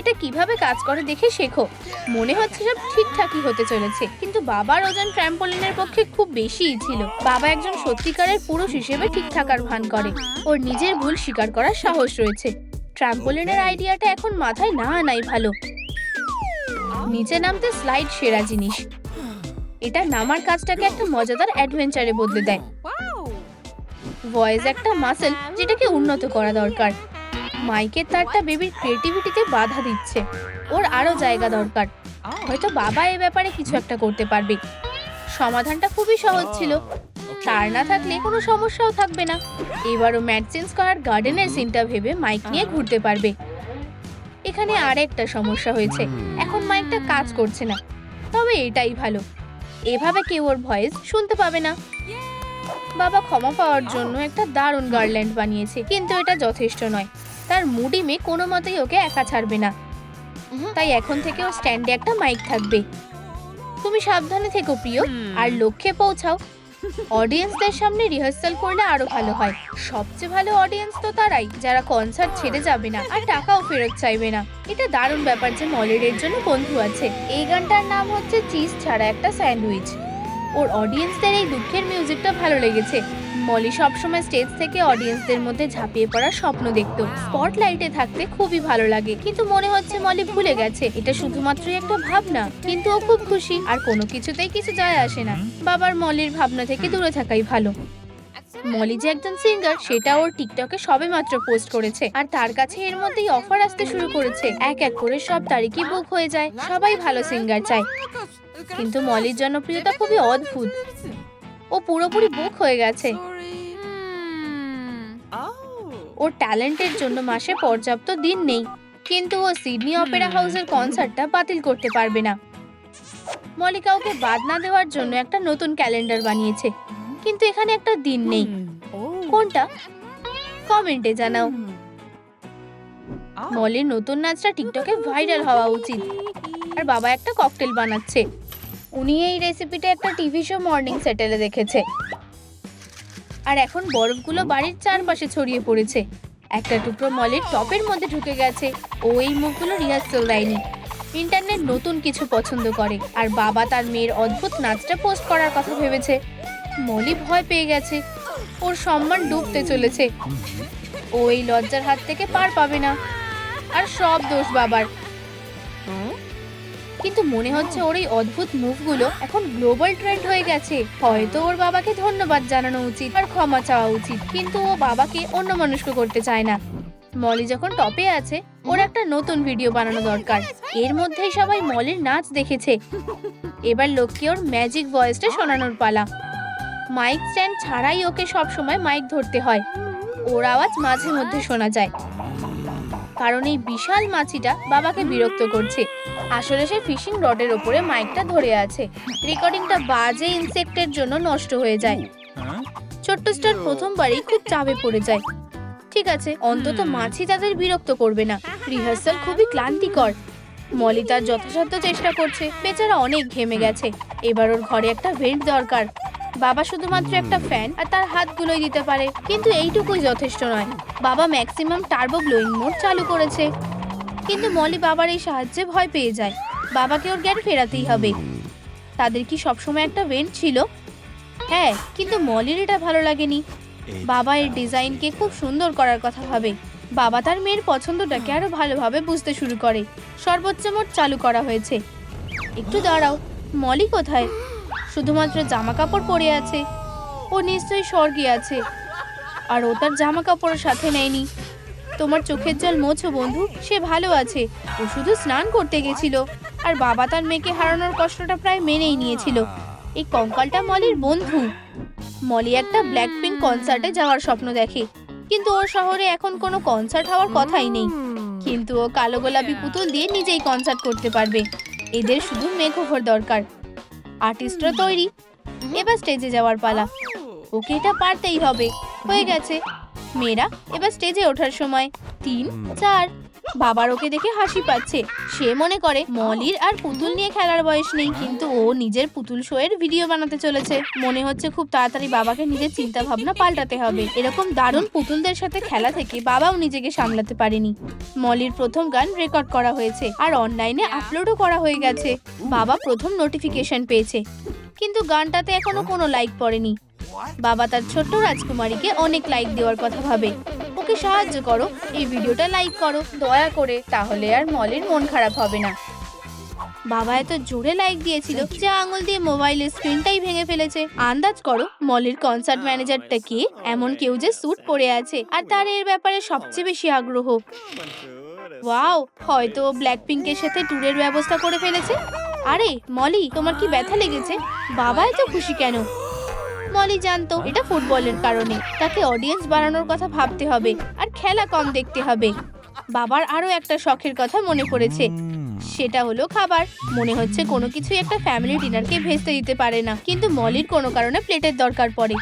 এটা কিভাবে কাজ করে দেখে শেখো। মনে হচ্ছে সব ঠিকঠাকই হতে চলেছে, কিন্তু বাবার ওজন ট্র্যাম্পোলিনের পক্ষে খুব বেশিই ছিল। বাবা একজন সত্যিকারের পুরুষ হিসেবে ঠিক থাকার ভান করে। ওর নিজের ভুল স্বীকার করার সাহস রয়েছে। ট্রাম্পোলিনের আইডিয়াটা এখন মাথায় না আনাই ভালো। নিচে নামতে স্লাইড সেরা জিনিস। এটা নামার কাজটাকে একটা মজাদার অ্যাডভেঞ্চারে বদলে দেয়। ভয়েস একটা মাসেল যেটাকে উন্নত করা দরকার। মাইকের তারটা বেবির ক্রিয়েটিভিটিতে বাধা দিচ্ছে। ওর আরো জায়গা দরকার। হয়তো বাবা এ ব্যাপারে কিছু একটা করতে পারবে। সমাধানটা খুবই সহজ ছিল। তার না থাকলে কোনো সমস্যাও থাকবে না। এবারও ম্যাডসেন্স করার গার্ডেনের সিনটা ভেবে মাইক নিয়ে ঘুরতে পারবে। এখানে আরেকটা সমস্যা হয়েছে, এখন মাইকটা কাজ করছে না। তবে এটাই ভালো, এভাবে কেউ ওর ভয়েস শুনতে পাবে না। বাবা ক্ষমা পাওয়ার জন্য একটা দারুণ গার্ল্যান্ড বানিয়েছে, কিন্তু এটা যথেষ্ট নয়। তার মুডি মেয়ে কোনো মতেই ওকে একা ছাড়বে না। তাই এখন থেকে ওর স্ট্যান্ডে একটা মাইক থাকবে। তুমি সাবধানে থেকো প্রিয়, আর লক্ষ্যে পৌঁছাও। অডিয়েন্সদের সামনে রিহার্সাল করলে আরো ভালো হয়। সবচেয়ে ভালো অডিয়েন্স তো তারাই যারা কনসার্ট ছেড়ে যাবে না আর টাকাও ফেরত চাইবে না। এটা দারুণ ব্যাপার যে মলির এর জন্য বন্ধু আছে। এই গানটার নাম হচ্ছে চিজ ছাড়া একটা স্যান্ডউইচ। ওর অডিয়েন্সদের এই দুঃখের মিউজিকটা ভালো লেগেছে। মলি সবসময় স্টেজ থেকে অডিয়েন্সদের মধ্যে ঝাঁপিয়ে পড়ার স্বপ্ন দেখতো। স্পটলাইটে থাকতে খুবই ভালো লাগে, কিন্তু মনে হচ্ছে মলি ভুলে গেছে এটা শুধুমাত্রই একটা ভাবনা। কিন্তু ও খুব খুশি, আর কোনো কিছুতেই কিছু যায় আসে না। বাবার মলির ভাবনা থেকে দূরে থাকাই ভালো। মলি যে একজন সিঙ্গার সেটা ওর টিকটকে সবেমাত্র পোস্ট করেছে, আর তার কাছে এর মধ্যেই অফার আসতে শুরু করেছে। এক এক করে সব তারিখই বুক হয়ে যায়। সবাই ভালো সিঙ্গার চায়, কিন্তু মলির জনপ্রিয়তা খুবই অদ্ভুত। ও পুরোপুরি বুক হয়ে গেছে। ওর ট্যালেন্টের জন্য মাসে পর্যাপ্ত দিন নেই, কিন্তু ও সিডনি অপেরা হাউসের কনসার্টটা বাতিল করতে পারবে না। মলি কাউকে বাদ না দেওয়ার জন্য একটা নতুন ক্যালেন্ডার বানিয়েছে, কিন্তু এখানে একটা দিন নেই। কোনটা? কমেন্টে জানাও। মলির নতুন নাচটা টিকটকে ভাইরাল হওয়া উচিত। আর বাবা একটা ককটেল বানাচ্ছে। উনি এই রেসিপিটা একটা টিভি শো মর্নিং সেটেলে দেখেছে। আর এখন বরফগুলো বাড়ির চারপাশে ছড়িয়ে পড়েছে। একটা টুকরো মলির টপের মধ্যে ঢুকে গেছে। ও এই মুখগুলো রিহার্সাল দেয়নি। ইন্টারনেট নতুন কিছু পছন্দ করে, আর বাবা তার মেয়ের অদ্ভুত নাচটা পোস্ট করার কথা ভেবেছে। মলি ভয় পেয়ে গেছে। ওর সম্মান ডুবতে চলেছে। ও এই লজ্জার হাত থেকে পার পাবে না। আর সব দোষ বাবার। কিন্তু মনে হচ্ছে ওর এই অদ্ভুত মুভগুলো এখন গ্লোবাল ট্রেন্ড হয়ে গেছে। হয়তো ওর বাবাকে ধন্যবাদ জানানো উচিত আর ক্ষমা চাওয়া উচিত, কিন্তু ও বাবাকে অন্যমনস্ক করতে চায় না। মলি যখন টপে আছে, ওর একটা নতুন ভিডিও বানানো দরকার। এর মধ্যেই সবাই মলির নাচ দেখেছে। এবার লোককে ওর ম্যাজিক ভয়েসটা শোনানোর পালা। মাইক স্ট্যান্ড ছাড়াই ওকে সব সময় মাইক ধরতে হয়। ওর আওয়াজ মাঝে মধ্যে শোনা যায়, কারণ এই বিশাল মাছিটা বাবাকে বিরক্ত করছে। আসলে সে ফিশিং রডের ওপরে মাইকটা ধরে আছে। রেকর্ডিংটা বাজে ইনসেক্টের জন্য নষ্ট হয়ে যায়। ছোট্ট স্টার প্রথমবারই খুব চাপে পড়ে যায়। ঠিক আছে, অন্তত মাছি তাদের বিরক্ত করবে না। রিহার্সাল খুবই ক্লান্তিকর। মলি তার যথাসাধ্য চেষ্টা করছে। বেচারা অনেক ঘেমে গেছে। এবার ওর ঘরে একটা ভেন্ট দরকার। বাবা শুধুমাত্র একটা ফ্যান আর তার হাতগুলোই দিতে পারে, কিন্তু এইটুকুই যথেষ্ট নয়। বাবা ম্যাক্সিমাম টার্বো ব্লোয়িং মোড চালু করেছে, কিন্তু মলি বাবার এই সাহায্যে ভয় পেয়ে যায়। বাবাকে ওর জ্ঞান ফেরাতেই হবে। তাদের কি সবসময় একটা ভেন্ট ছিল? হ্যাঁ, কিন্তু মলির এটা ভালো লাগেনি। বাবা এর ডিজাইনকে খুব সুন্দর করার কথা ভাবে। বাবা তার মেয়ের পছন্দটাকে আরো ভালোভাবে বুঝতে শুরু করে। সর্বোচ্চ মোড চালু করা হয়েছে। একটু দাঁড়াও, মলি কোথায়? শুধুমাত্র জামা কাপড় পরে আছে। ও নিশ্চয়ই স্বর্গে আছে, আর ও তার জামা কাপড়ের সাথে নেয়নি। তোমার চোখের জল মোছো বন্ধু, সে ভালো আছে। ও শুধু স্নান করতে গেছিল। আর বাবা তার মেয়েকে হারানোর কষ্টটা প্রায় মেনেই নিয়েছিল। এই কঙ্কালটা মলির বন্ধু। মলি একটা ব্ল্যাক পিঙ্ক কনসার্টে যাওয়ার স্বপ্ন দেখে, কিন্তু ওর শহরে এখন কোনো কনসার্ট হওয়ার কথাই নেই। কিন্তু ও কালো গোলাপি পুতুল দিয়ে নিজেই কনসার্ট করতে পারবে। এদের শুধু মেকওভার দরকার। আর্টিস্টরা তৈরি, এবার স্টেজে যাওয়ার পালা। ওকে এটা পারতেই হবে। হয়ে গেছে। মেয়েরা, এবার স্টেজে ওঠার সময়। 3, 4। বাবার ওকে দেখে হাসি পাচ্ছে। সে মনে করে মলির আর পুতুল নিয়ে খেলার বয়স নেই, কিন্তু ও নিজের পুতুল শো এর ভিডিও বানাতে চলেছে। মনে হচ্ছে খুব তাড়াতাড়ি বাবাকে নিজের চিন্তা ভাবনা পাল্টাতে হবে। এরকম দারুণ পুতুলদের সাথে খেলা থেকে বাবাও নিজেকে সামলাতে পারেনি। মলির প্রথম গান রেকর্ড করা হয়েছে আর অনলাইনে আপলোডও করা হয়ে গেছে। বাবা প্রথম নোটিফিকেশন পেয়েছে, কিন্তু গানটাতে এখনো কোনো লাইক পড়েনি। বাবা তার ছোট্ট রাজকুমারীকে অনেক লাইক দেওয়ার কথা ভাবে। ওকে ওকে সাহায্য করো, এই ভিডিওটা লাইক করো দয়া করে, তাহলে আর মলির মন খারাপ হবে না। বাবা এত জোরে লাইক দিয়েছিল যে আঙুল দিয়ে মোবাইলের স্ক্রিনটাই ভেঙে ফেলেছে। আন্দাজ করো মলির কনসার্ট ম্যানেজারটা কে, এমন কেউ যে স্যুট পরে আছে আর তার এর ব্যাপারে সবচেয়ে বেশি আগ্রহ। ওয়াও, হয়তো ব্ল্যাক পিঙ্কের সাথে ট্যুরের ব্যবস্থা করে ফেলেছে। আরে মলি, তোমার কি ব্যথা লেগেছে? বাবা এত খুশি কেন? মলি জানতো এটা ফুটবলের কারণে, তাকে অডিয়েন্স বাড়ানোর কথা ভাবতে হবে আর খেলা কম দেখতে হবে। বাবার আরো একটা শখের কথা মনে পড়েছে, সেটা হলো খাবার। মনে হচ্ছে কোনো কিছু একটা ফ্যামিলি ডিনারকে ভেস্তে দিতে পারে না, কিন্তু মলির কোনো কারণে প্লেটের দরকার পড়ে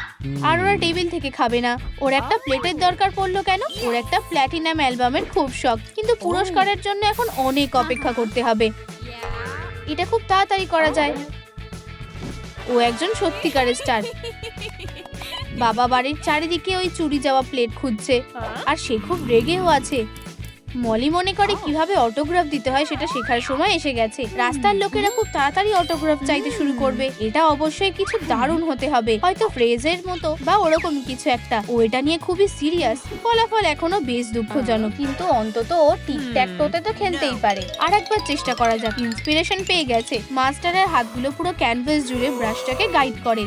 আর ওরা টেবিল থেকে খাবে না। ওর একটা প্লেটের দরকার পড়লো কেন? ওর একটা প্ল্যাটিনাম অ্যালবামের খুব শখ, কিন্তু পুরস্কারের জন্য এখন অনেক অপেক্ষা করতে হবে। এটা খুব তাড়াতাড়ি করা যায়। ও একজন সত্যিকারের স্টার। বাবা বাড়ির চারিদিকে ওই চুরি যাওয়া প্লেট খুঁজছে আর সে খুব রেগেও আছে। মলি মনে করে কিভাবে অটোগ্রাফ দিতে হয় সেটা শেখার সময় এসে গেছে। রাস্তার লোকেরা খুব তাড়াতাড়ি অটোগ্রাফ চাইতে শুরু করবে। এটা অবশ্যই কিছু দারুণ হতে হবে, হয়তো ফ্রেজের মতো বা ওরকম কিছু একটা। ও এটা নিয়ে খুবই সিরিয়াস। ফলাফল এখনো বেশ দুঃখজনক, কিন্তু অন্তত ও টিকট্যাকটোতে তো খেলতেই পারে। আর একবার চেষ্টা করা যাক। ইন্সপিরেশন পেয়ে গেছে। মাস্টারের হাতগুলো পুরো ক্যানভাস জুড়ে ব্রাশটাকে গাইড করে।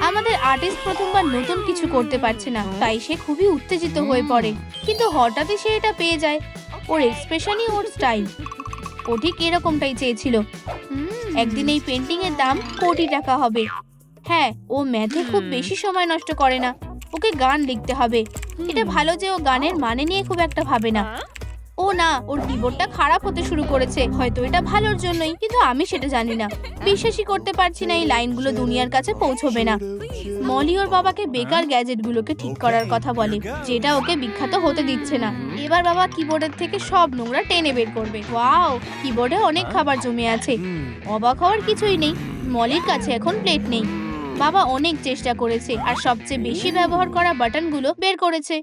আমাদের আর্টিস্ট প্রথমবার নতুন কিছু করতে পারছে না, তাই সে খুবই উত্তেজিত হয়ে পড়ে, কিন্তু হঠাৎই সে এটা পেয়ে যায়। ওর এক্সপ্রেশনই ওর স্টাইল। ও ঠিক এরকমটাই চেয়েছিল। একদিন এই পেন্টিং এর দাম কোটি টাকা হবে। হ্যাঁ, ও ম্যাথে খুব বেশি সময় নষ্ট করে না। ওকে গান লিখতে হবে। এটা ভালো যে ও গানের মানে নিয়ে খুব একটা ভাবে না। ও না, ওর কিবোর্ডটা খারাপ হতে শুরু করেছে। হয়তো এটা ভালোর জন্যই, কিন্তু আমি সেটা জানি না। বিশ্বাসই করতে পারছি না এই লাইনগুলো দুনিয়ার কাছে পৌঁছবে না। মলি ওর বাবাকে বেকার গ্যাজেটগুলোকে ঠিক করার কথা বলে, যেটা ওকে বিখ্যাত হতে দিচ্ছে না। এবার বাবা কিবোর্ডের থেকে সব নোংরা টেনে বের করবে। ওয়াও, কিবোর্ডে অনেক খাবার জমে আছে। অবাক হওয়ার কিছুই নেই, মলির কাছে এখন প্লেট নেই। বাবা অনেক চেষ্টা করেছে আর সবচেয়ে বেশি ব্যবহার করা বাটনগুলো বের করেছে।